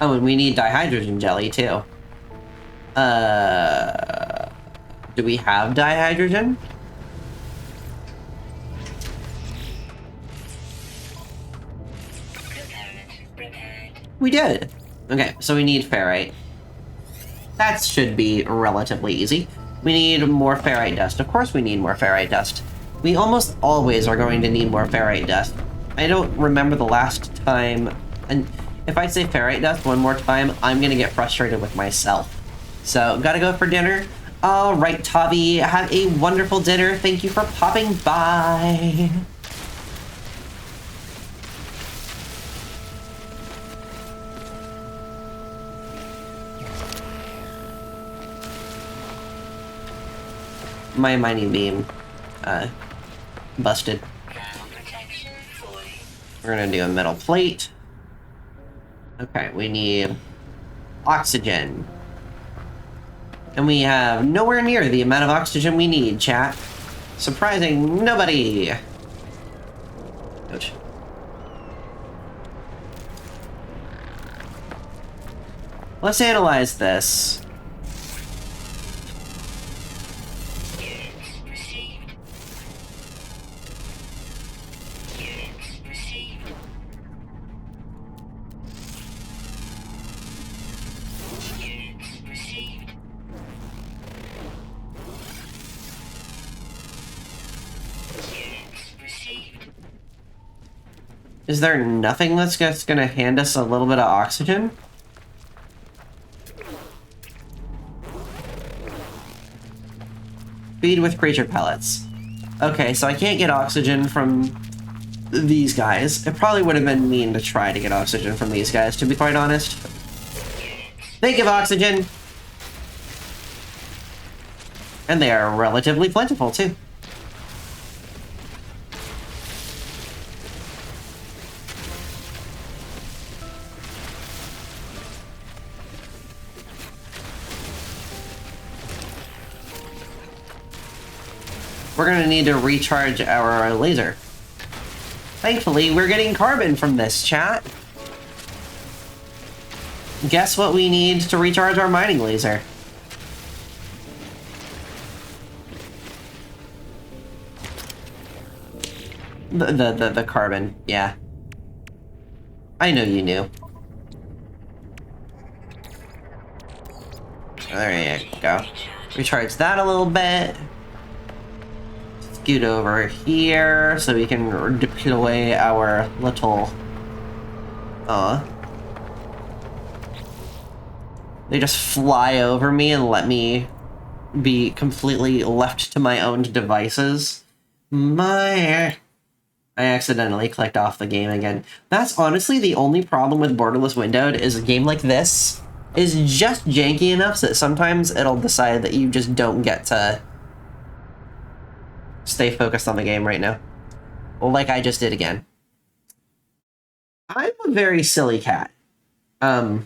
Oh, and we need dihydrogen jelly too. Do we have dihydrogen? We did. Okay, so we need ferrite. That should be relatively easy. We need more ferrite dust. Of course we need more ferrite dust. We almost always are going to need more ferrite dust. I don't remember the last time, and if I say ferrite dust one more time, I'm gonna get frustrated with myself. So, gotta go for dinner. All right, Tavi, have a wonderful dinner. Thank you for popping by. My mining beam, busted. We're gonna do a metal plate. Okay, we need oxygen. And we have nowhere near the amount of oxygen we need, chat. Surprising nobody. Ouch. Let's analyze this. Is there nothing that's just gonna hand us a little bit of oxygen? Feed with creature pellets. Okay, so I can't get oxygen from these guys. It probably would have been mean to try to get oxygen from these guys, to be quite honest. They give oxygen! And they are relatively plentiful, too. We're gonna need to recharge our laser. Thankfully, we're getting carbon from this, chat. Guess what we need to recharge our mining laser? The carbon, yeah. I know you knew. There you go. Recharge that a little bit. Scoot over here so we can deploy our little... They just fly over me and let me be completely left to my own devices. I accidentally clicked off the game again. That's honestly the only problem with Borderless Windowed, is a game like this is just janky enough that sometimes it'll decide that you just don't get to stay focused on the game right now. Like I just did again. I'm a very silly cat. I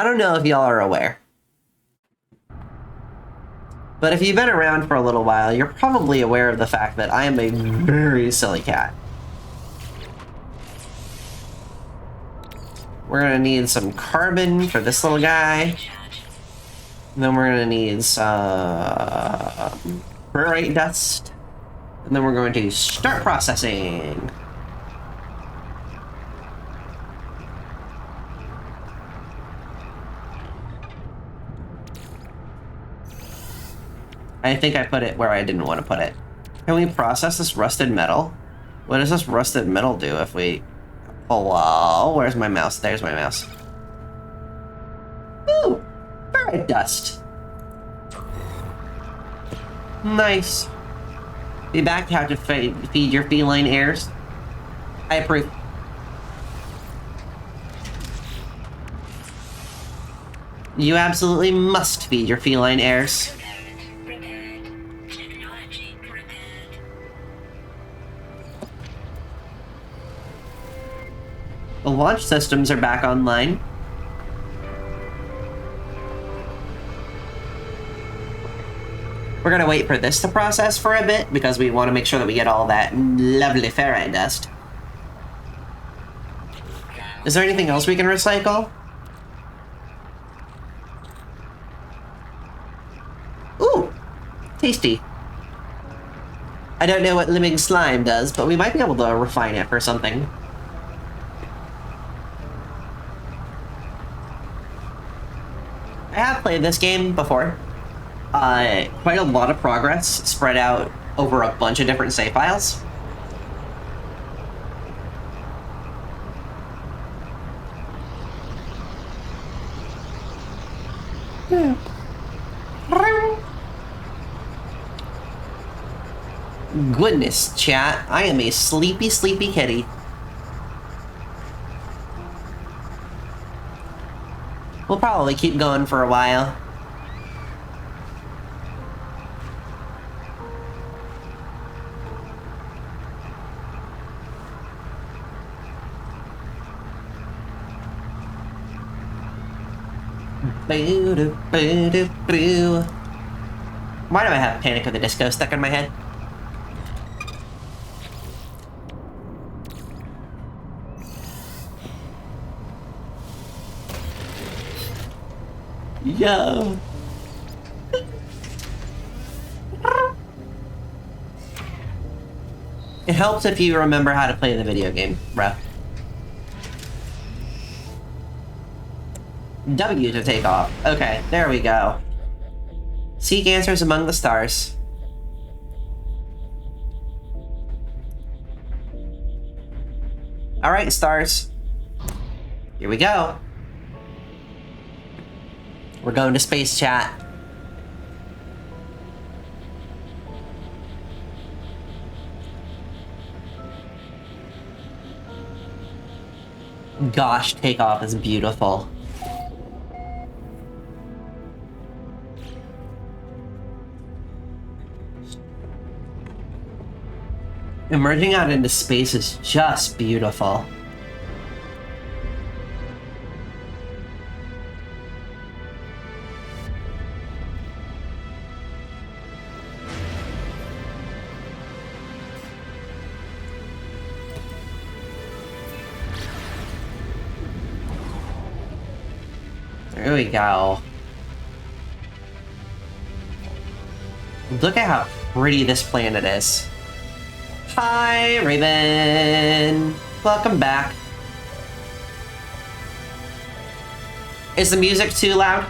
don't know if y'all are aware, but if you've been around for a little while, you're probably aware of the fact that I am a very silly cat. We're gonna need some carbon for this little guy. And then we're gonna need some ferrite dust. And then we're going to start processing. I think I put it where I didn't want to put it. Can we process this rusted metal? What does this rusted metal do if we... Oh, where's my mouse? There's my mouse. Ooh! Ferrite dust. Nice. Be back to how to feed your feline heirs. I approve. You absolutely must feed your feline heirs. The launch systems are back online. We're gonna wait for this to process for a bit because we want to make sure that we get all that lovely ferrite dust. Is there anything else we can recycle? Ooh, tasty. I don't know what living slime does, but we might be able to refine it for something. I have played this game before. Quite a lot of progress spread out over a bunch of different save files. Goodness, chat, I am a sleepy, sleepy kitty. We'll probably keep going for a while. Why do I have Panic of the Disco stuck in my head? Yo. It helps if you remember how to play the video game, bruh. W to take off. Okay, there we go. Seek answers among the stars. Alright, stars. Here we go. We're going to space, chat. Gosh, takeoff is beautiful. Emerging out into space is just beautiful. There we go. Look at how pretty this planet is. Hi, Raven! Welcome back. Is the music too loud?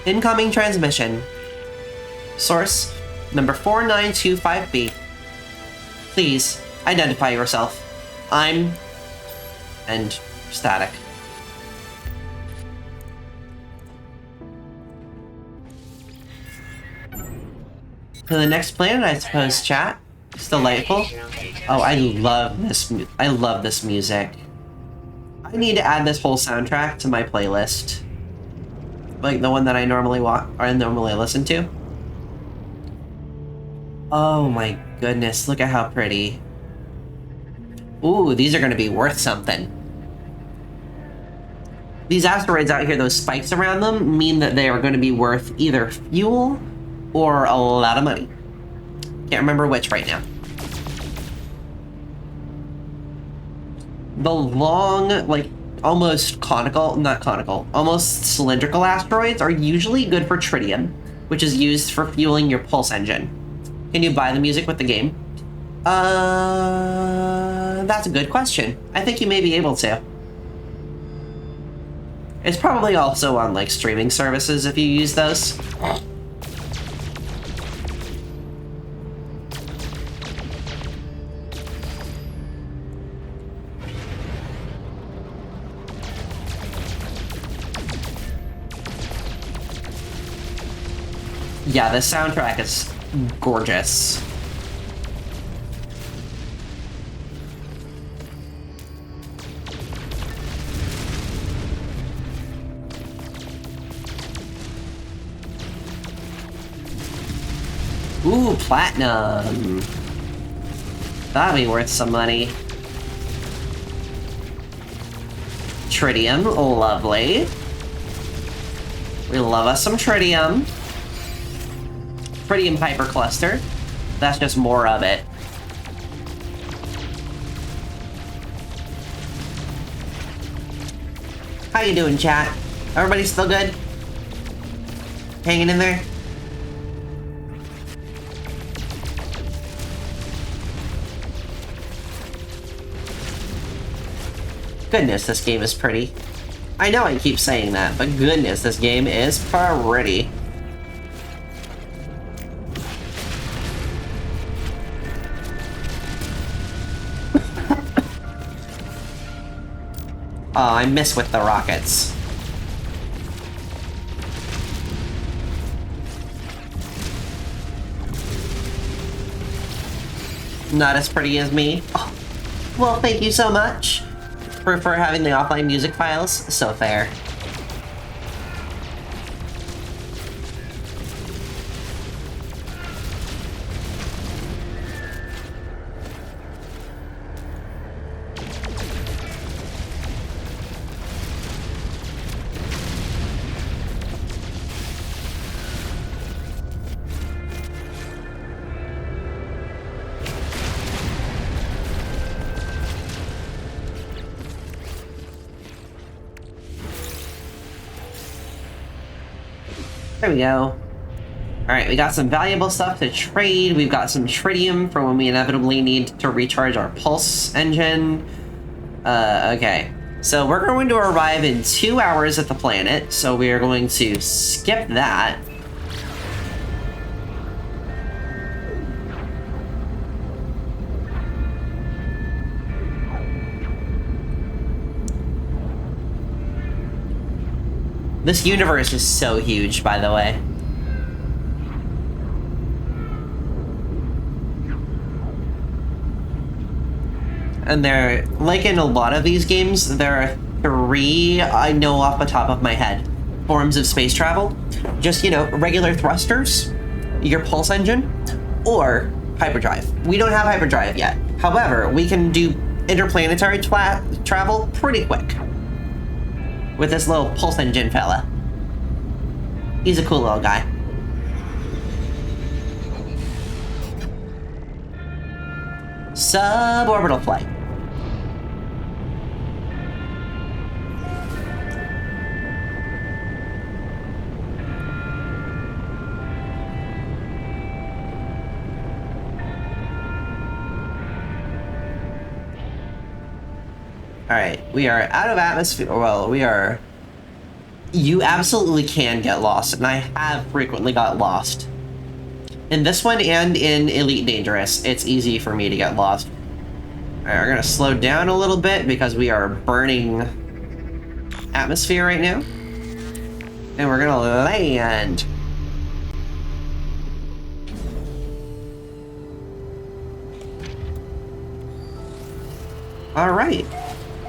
Incoming transmission. Source number 4925B. Please identify yourself. I'm... and static. To the next planet, I suppose, chat. It's delightful. Oh, I love this music. I need to add this whole soundtrack to my playlist. Like the one that I normally listen to. Oh my goodness, look at how pretty. Ooh, these are gonna be worth something. These asteroids out here, those spikes around them, mean that they are gonna be worth either fuel or a lot of money. Can't remember which right now. The long, like, almost conical, not conical, almost cylindrical asteroids are usually good for tritium, which is used for fueling your pulse engine. Can you buy the music with the game? That's a good question. I think you may be able to. It's probably also on, like, streaming services if you use those. Yeah, the soundtrack is gorgeous. Ooh, platinum. That'd be worth some money. Tritium, lovely. We love us some tritium. Tritium hypercluster. That's just more of it. How you doing, chat? Everybody still good? Hanging in there? Goodness, this game is pretty. I know I keep saying that, but goodness, this game is pretty. Oh, I miss with the rockets. Not as pretty as me. Oh, well, thank you so much for having the offline music files. So fair. There we go. Alright, we got some valuable stuff to trade. We've got some tritium for when we inevitably need to recharge our pulse engine. Okay. So we're going to arrive in 2 hours at the planet, so we are going to skip that. This universe is so huge, by the way. And there, like in a lot of these games, there are 3, I know off the top of my head, forms of space travel. Just, you know, regular thrusters, your pulse engine, or hyperdrive. We don't have hyperdrive yet. However, we can do interplanetary travel pretty quick with this little pulse engine fella. He's a cool little guy. Suborbital flight. Alright, we are out of atmosphere. Well, we are... You absolutely can get lost, and I have frequently got lost. In this one and in Elite Dangerous, it's easy for me to get lost. Alright, we're gonna slow down a little bit because we are burning atmosphere right now. And we're gonna land. Alright.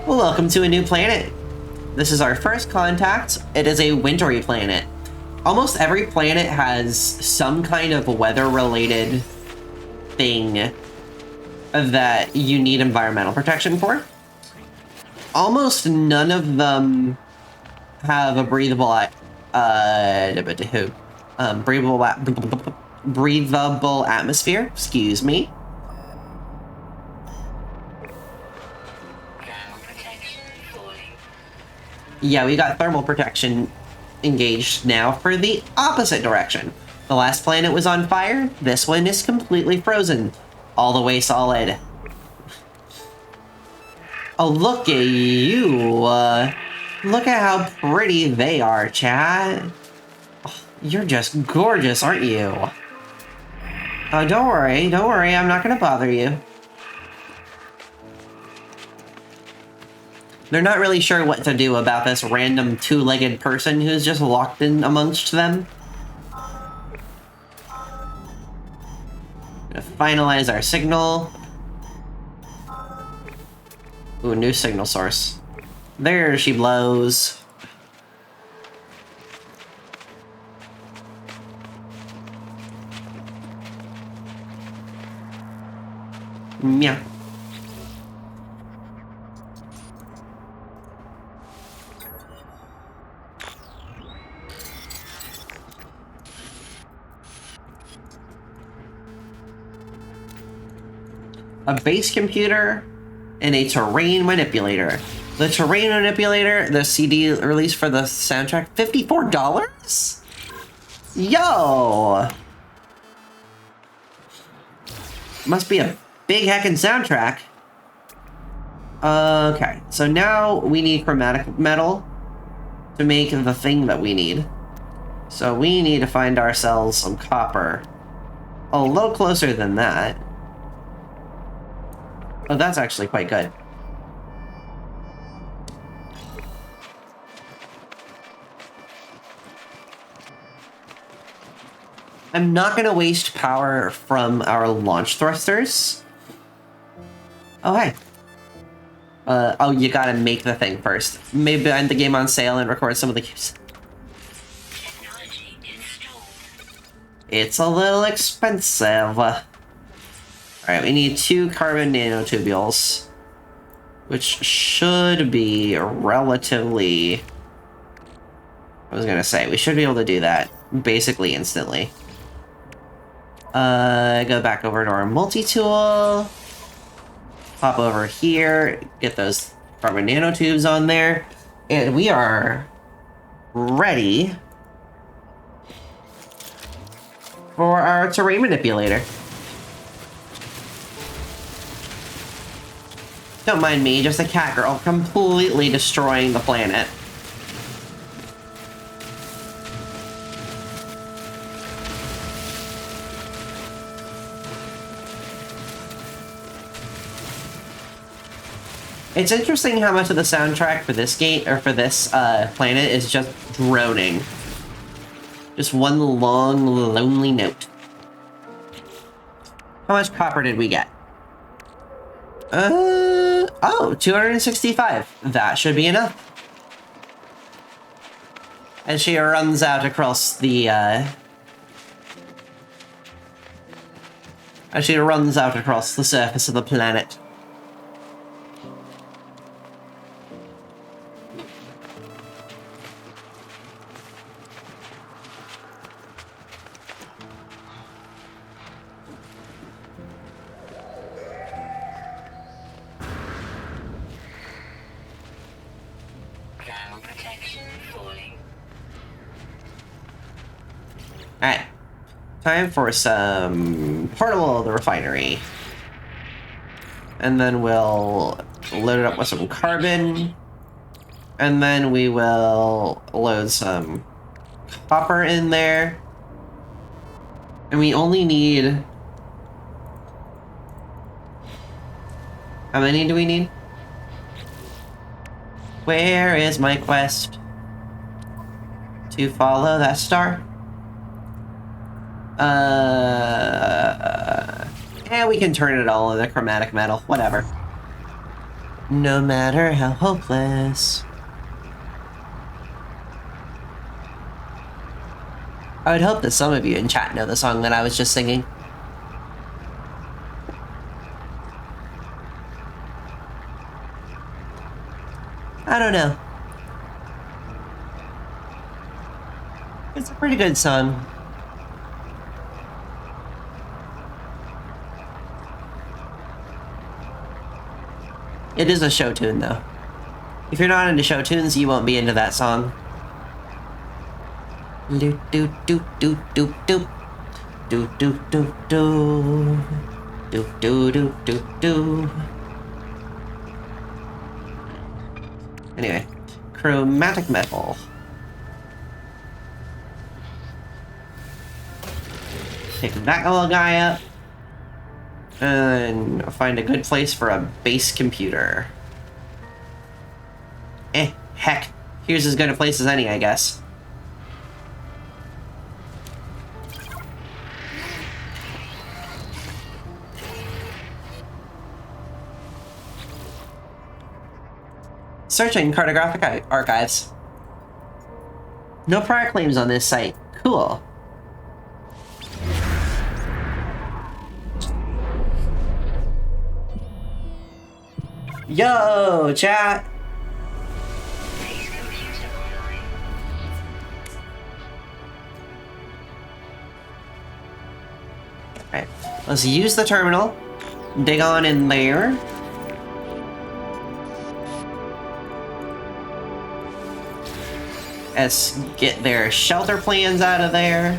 Well, welcome to a new planet. This is our first contact. It is a wintry planet. Almost every planet has some kind of weather-related thing that you need environmental protection for. Almost none of them have a breathable breathable atmosphere. Excuse me. Yeah, we got thermal protection engaged now for the opposite direction. The last planet was on fire. This one is completely frozen. All the way solid. Oh, look at you. Look at how pretty they are, chat. Oh, you're just gorgeous, aren't you? Oh, don't worry. Don't worry. I'm not going to bother you. They're not really sure what to do about this random two-legged person who's just locked in amongst them. Gonna finalize our signal. Ooh, new signal source. There she blows. Meow. A base computer, and a terrain manipulator. The terrain manipulator, the CD release for the soundtrack, $54? Yo! Must be a big heckin' soundtrack. Okay, so now we need chromatic metal to make the thing that we need. So we need to find ourselves some copper. A little closer than that. Oh, that's actually quite good. I'm not gonna waste power from our launch thrusters. Oh, hey. Oh, you gotta make the thing first. Maybe end the game on sale and record some of the games. Technology installed. It's a little expensive. Alright, we need 2 carbon nanotubules, which should be relatively... I was gonna say, we should be able to do that basically instantly. Go back over to our multi-tool, hop over here, get those carbon nanotubes on there, and we are ready for our terrain manipulator. Don't mind me, just a cat girl completely destroying the planet. It's interesting how much of the soundtrack for this game, or for this planet, is just droning. Just one long, lonely note. How much copper did we get? Oh, 265. That should be enough. As she runs out across the, as she runs out across the surface of the planet. Alright. Time for some portable of the refinery. And then we'll load it up with some carbon. And then we will load some copper in there. And we only need... How many do we need? Where is my quest? To follow that star? And we can turn it all into chromatic metal. Whatever. No matter how hopeless. I would hope that some of you in chat know the song that I was just singing. I don't know. It's a pretty good song. It is a show tune, though. If you're not into show tunes, you won't be into that song. Do do do do do do do do do do do do do do do. Anyway, chromatic metal. Pick that little guy up and find a good place for a base computer. Heck, here's as good a place as any, I guess. Searching cartographic archives. No prior claims on this site. Cool. Yo, chat. Base computer online. Alright, let's use the terminal. Dig on in there. Let's get their shelter plans out of there.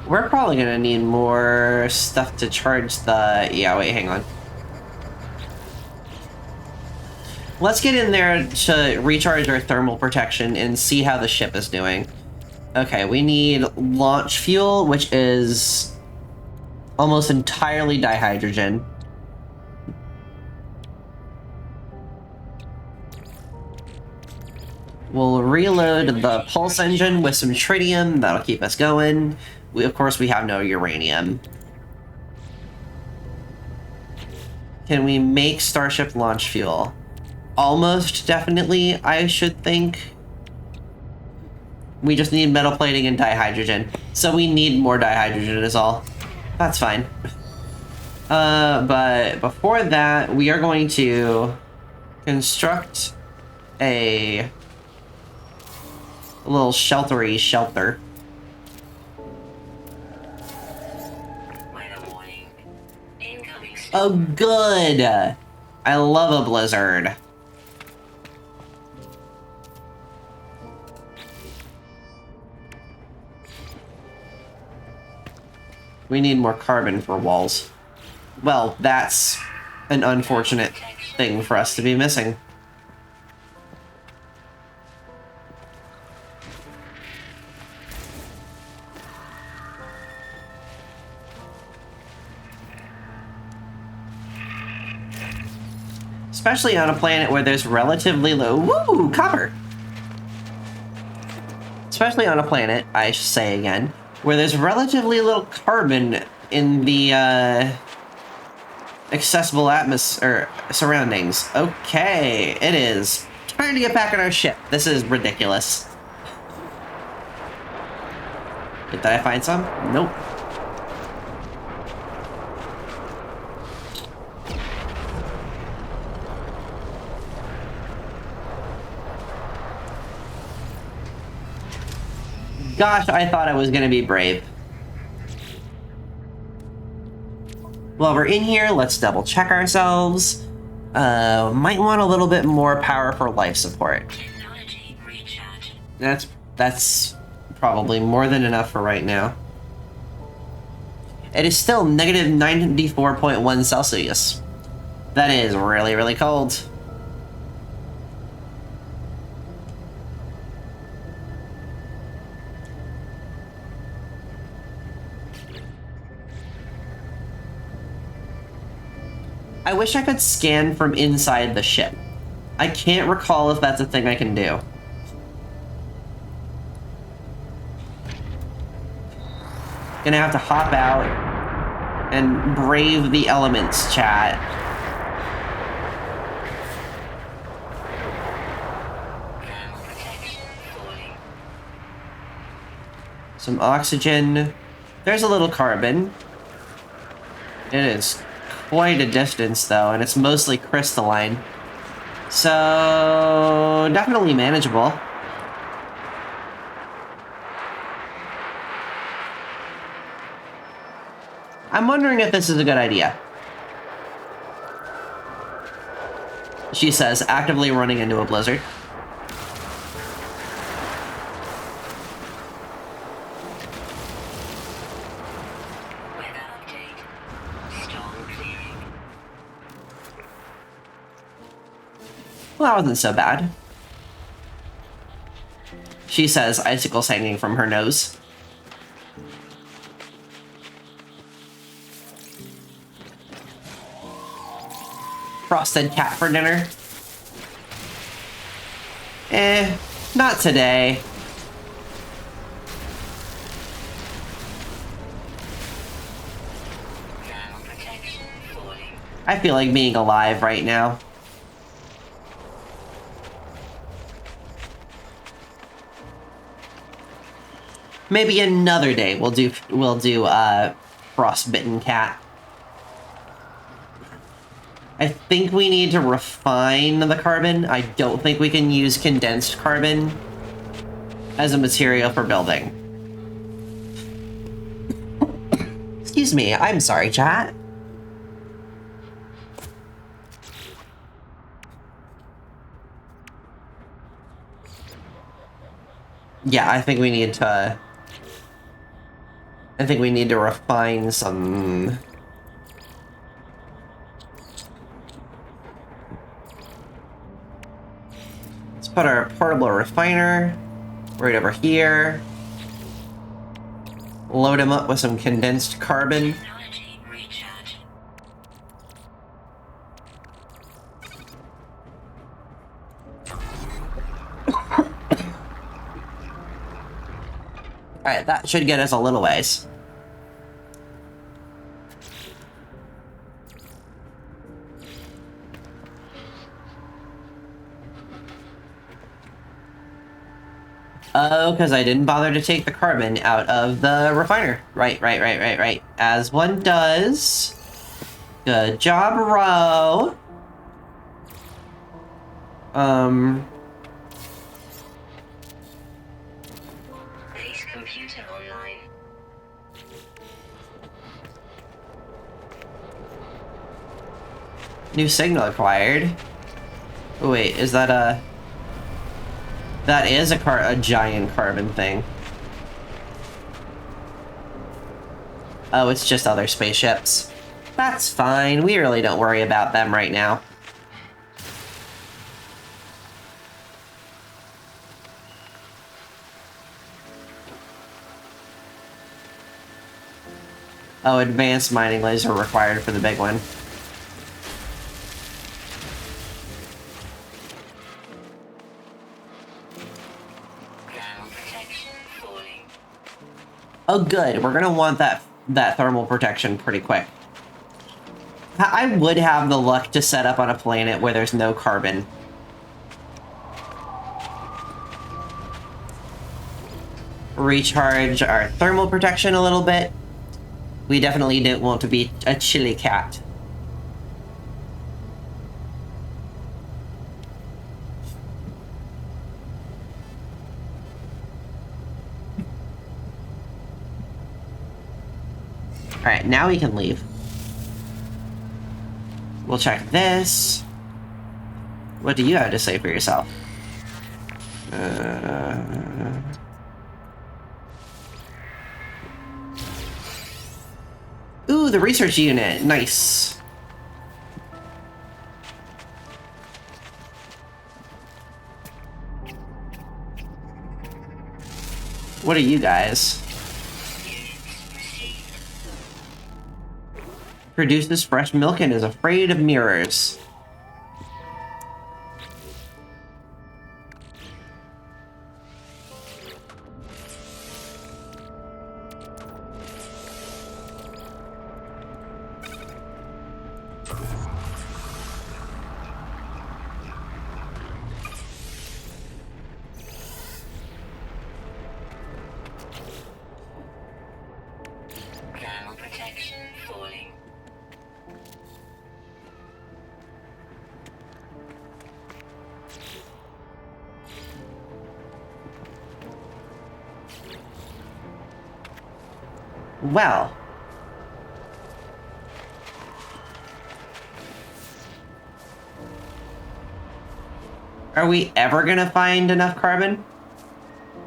We're probably gonna need more stuff to charge the... Yeah, wait, hang on. Let's get in there to recharge our thermal protection and see how the ship is doing. Okay, we need launch fuel, which is almost entirely dihydrogen. We'll reload the pulse engine with some tritium. That'll keep us going. Of course, we have no uranium. Can we make Starship launch fuel? Almost definitely, I should think. We just need metal plating and dihydrogen. So we need more dihydrogen is all. That's fine. But before that, we are going to construct a little sheltery shelter. Weather warning. Incoming Oh, good! I love a blizzard. We need more carbon for walls. Well, that's an unfortunate thing for us to be missing. Especially on a planet where there's relatively low... Woo! Copper! Especially on a planet, I should say again, where there's relatively little carbon in the accessible atmosphere surroundings. Okay, it is time to get back on our ship. This is ridiculous. Did I find some? Nope. Gosh, I thought I was gonna be brave. While we're in here, let's double check ourselves. Might want a little bit more power for life support. technology recharge. That's probably more than enough for right now. It is still negative 94.1 Celsius. That is really, really cold. I wish I could scan from inside the ship. I can't recall if that's a thing I can do. Gonna have to hop out and brave the elements, chat. Some oxygen. There's a little carbon. It is quite a distance, though, and it's mostly crystalline. So, definitely manageable. I'm wondering if this is a good idea. She says, actively running into a blizzard. Weather update. Storm clearing. Well, that wasn't so bad. She says, icicles hanging from her nose. Frosted cat for dinner? Not today. Thermal protection falling. I feel like being alive right now. Maybe another day we'll do frostbitten cat. I think we need to refine the carbon. I don't think we can use condensed carbon as a material for building. Excuse me, I'm sorry, chat. Yeah, I think we need to... I think we need to refine some... Let's put our portable refiner right over here. Load him up with some condensed carbon. Technology recharge. Alright, that should get us a little ways. Oh, because I didn't bother to take the carbon out of the refiner. Right. As one does. Good job, Ro. Base computer online. New signal acquired. Oh, wait, is that a... That is a giant carbon thing. Oh, it's just other spaceships. That's fine. We really don't worry about them right now. Oh, advanced mining laser required for the big one. Thermal protection falling. Oh, good. We're gonna want that thermal protection pretty quick. I would have the luck to set up on a planet where there's no carbon. Recharge our thermal protection a little bit. We definitely don't want to be a chilly cat. Alright, now we can leave. We'll check this. What do you have to say for yourself? Ooh, the research unit. Nice. What are you guys? Produces fresh milk and is afraid of mirrors. Ground protection falling. Well. Are we ever gonna find enough carbon?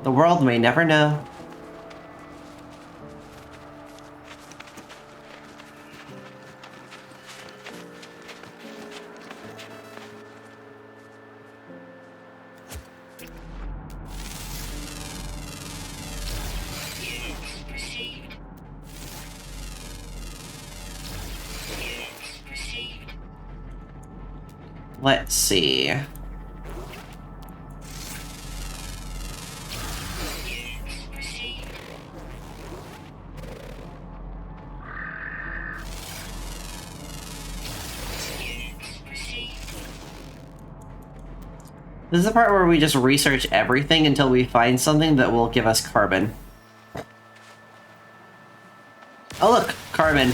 The world may never know. Units received. Units received. Let's see. Units received. Units received. This is the part where we just research everything until we find something that will give us carbon. Oh look, carbon.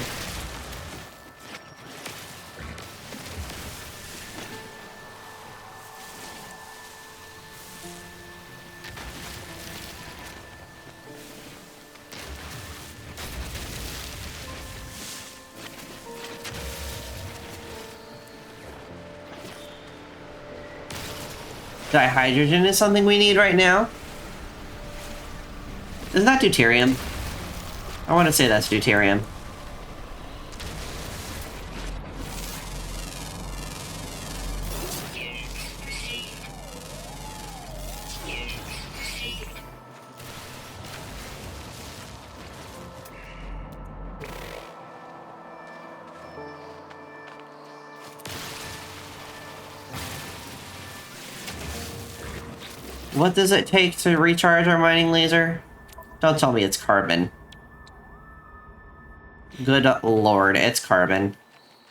Dihydrogen is something we need right now. Isn't that deuterium? I want to say that's deuterium. Units received. Units received. What does it take to recharge our mining laser? Don't tell me it's carbon. Good lord, it's carbon.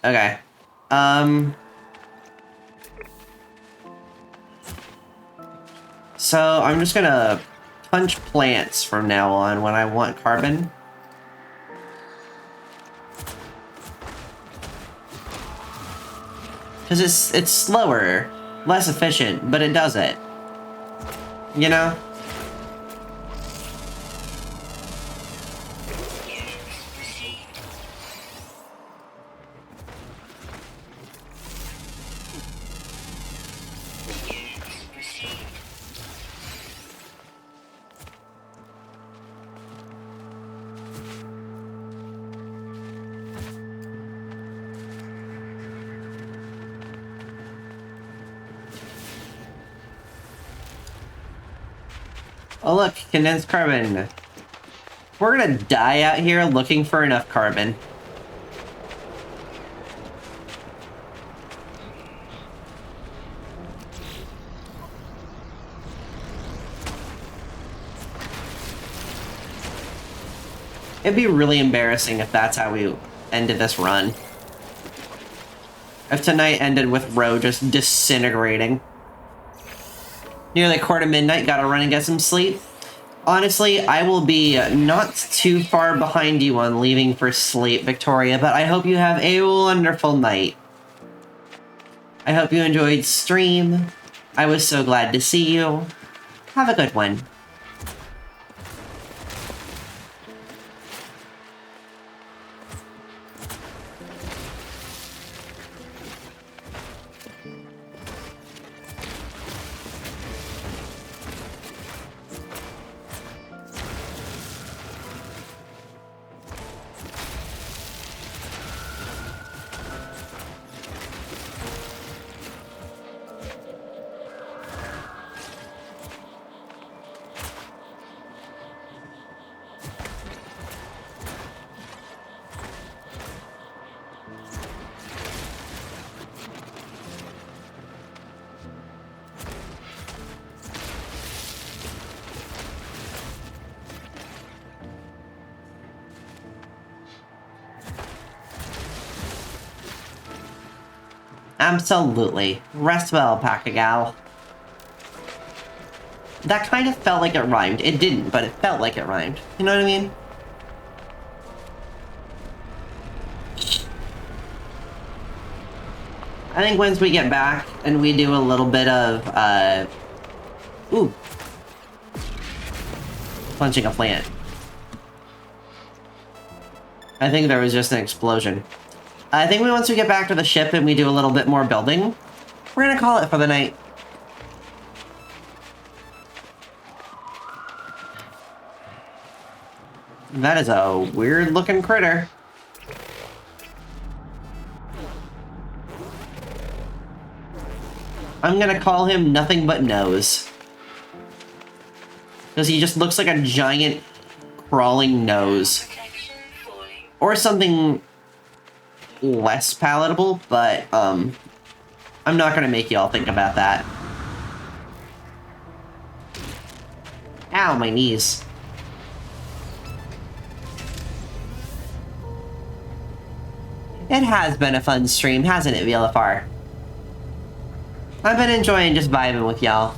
Okay. So I'm just gonna punch plants from now on when I want carbon. Because it's slower, less efficient, but it does it. You know? Units received. Units received. Oh look, condensed carbon. We're gonna die out here looking for enough carbon. It'd be really embarrassing if that's how we ended this run. If tonight ended with Ro just disintegrating. Nearly 1:15, gotta run and get some sleep. Honestly, I will be not too far behind you on leaving for sleep, Victoria, but I hope you have a wonderful night. I hope you enjoyed stream. I was so glad to see you. Have a good one. Absolutely. Rest well, Packagal. That kind of felt like it rhymed. It didn't, but it felt like it rhymed. You know what I mean? I think once we get back and we do a little bit of, ooh. Punching a plant. I think there was just an explosion. I think once we get back to the ship and we do a little bit more building, we're gonna call it for the night. That is a weird looking critter. I'm gonna call him nothing but nose. Because he just looks like a giant crawling nose. Or something less palatable, but I'm not gonna make y'all think about that. Ow, my knees. It has been a fun stream, hasn't it, VLFR? I've been enjoying just vibing with y'all.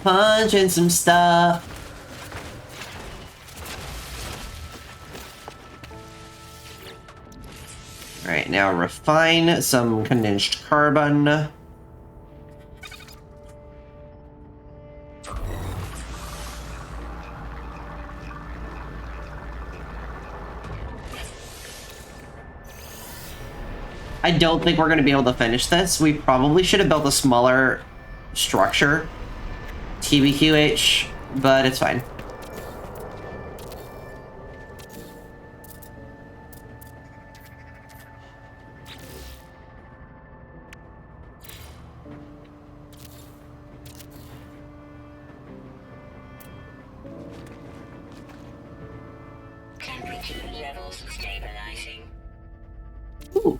Punching some stuff. Alright, now refine some condensed carbon. I don't think we're going to be able to finish this. We probably should have built a smaller structure. TBQH, but it's fine. Temperature levels stabilizing. Ooh.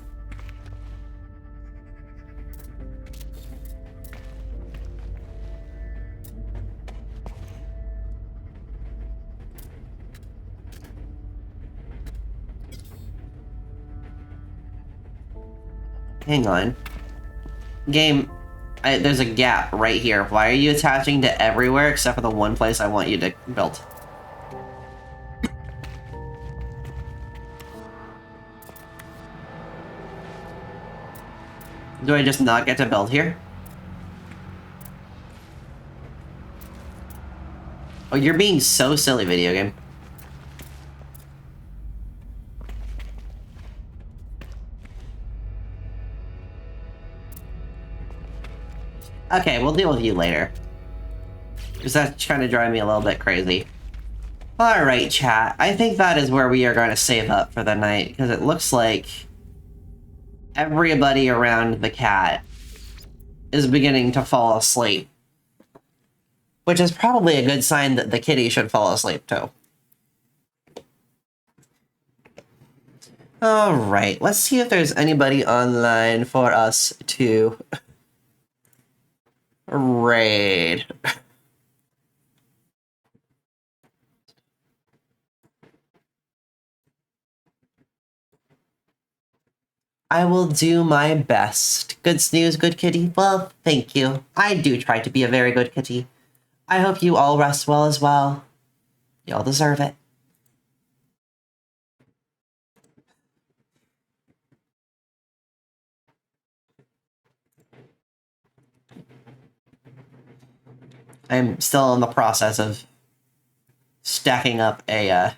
Hang on. Game, there's a gap right here. Why are you attaching to everywhere except for the one place I want you to build? Do I just not get to build here? Oh, you're being so silly, video game. Okay, we'll deal with you later. Because that's trying to drive me a little bit crazy. Alright, chat. I think that is where we are going to save up for the night, because it looks like everybody around the cat is beginning to fall asleep. Which is probably a good sign that the kitty should fall asleep, too. Alright, let's see if there's anybody online for us to raid. I will do my best. Good snooze, good kitty? Well, thank you. I do try to be a very good kitty. I hope you all rest well as well. Y'all deserve it. I'm still in the process of stacking up a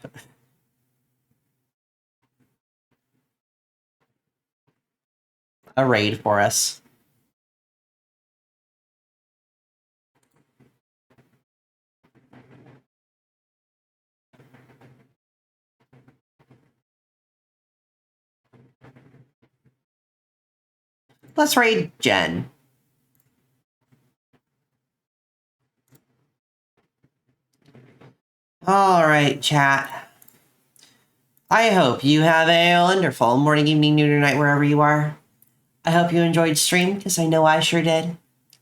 raid for us. Let's raid Jen. Alright, chat. I hope you have a wonderful morning, evening, noon, or night, wherever you are. I hope you enjoyed stream, because I know I sure did.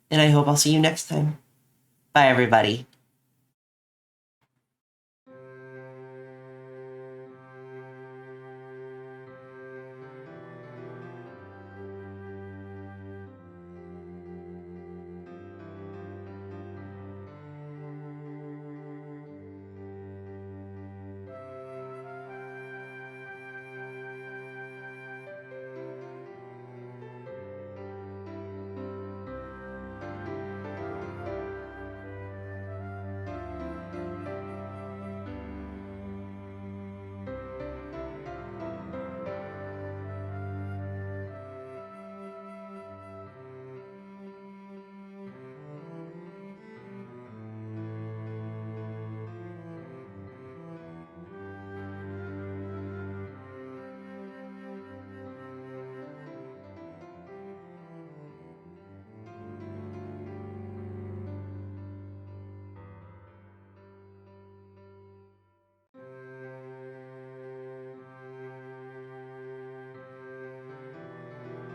And I hope I'll see you next time. Bye, everybody.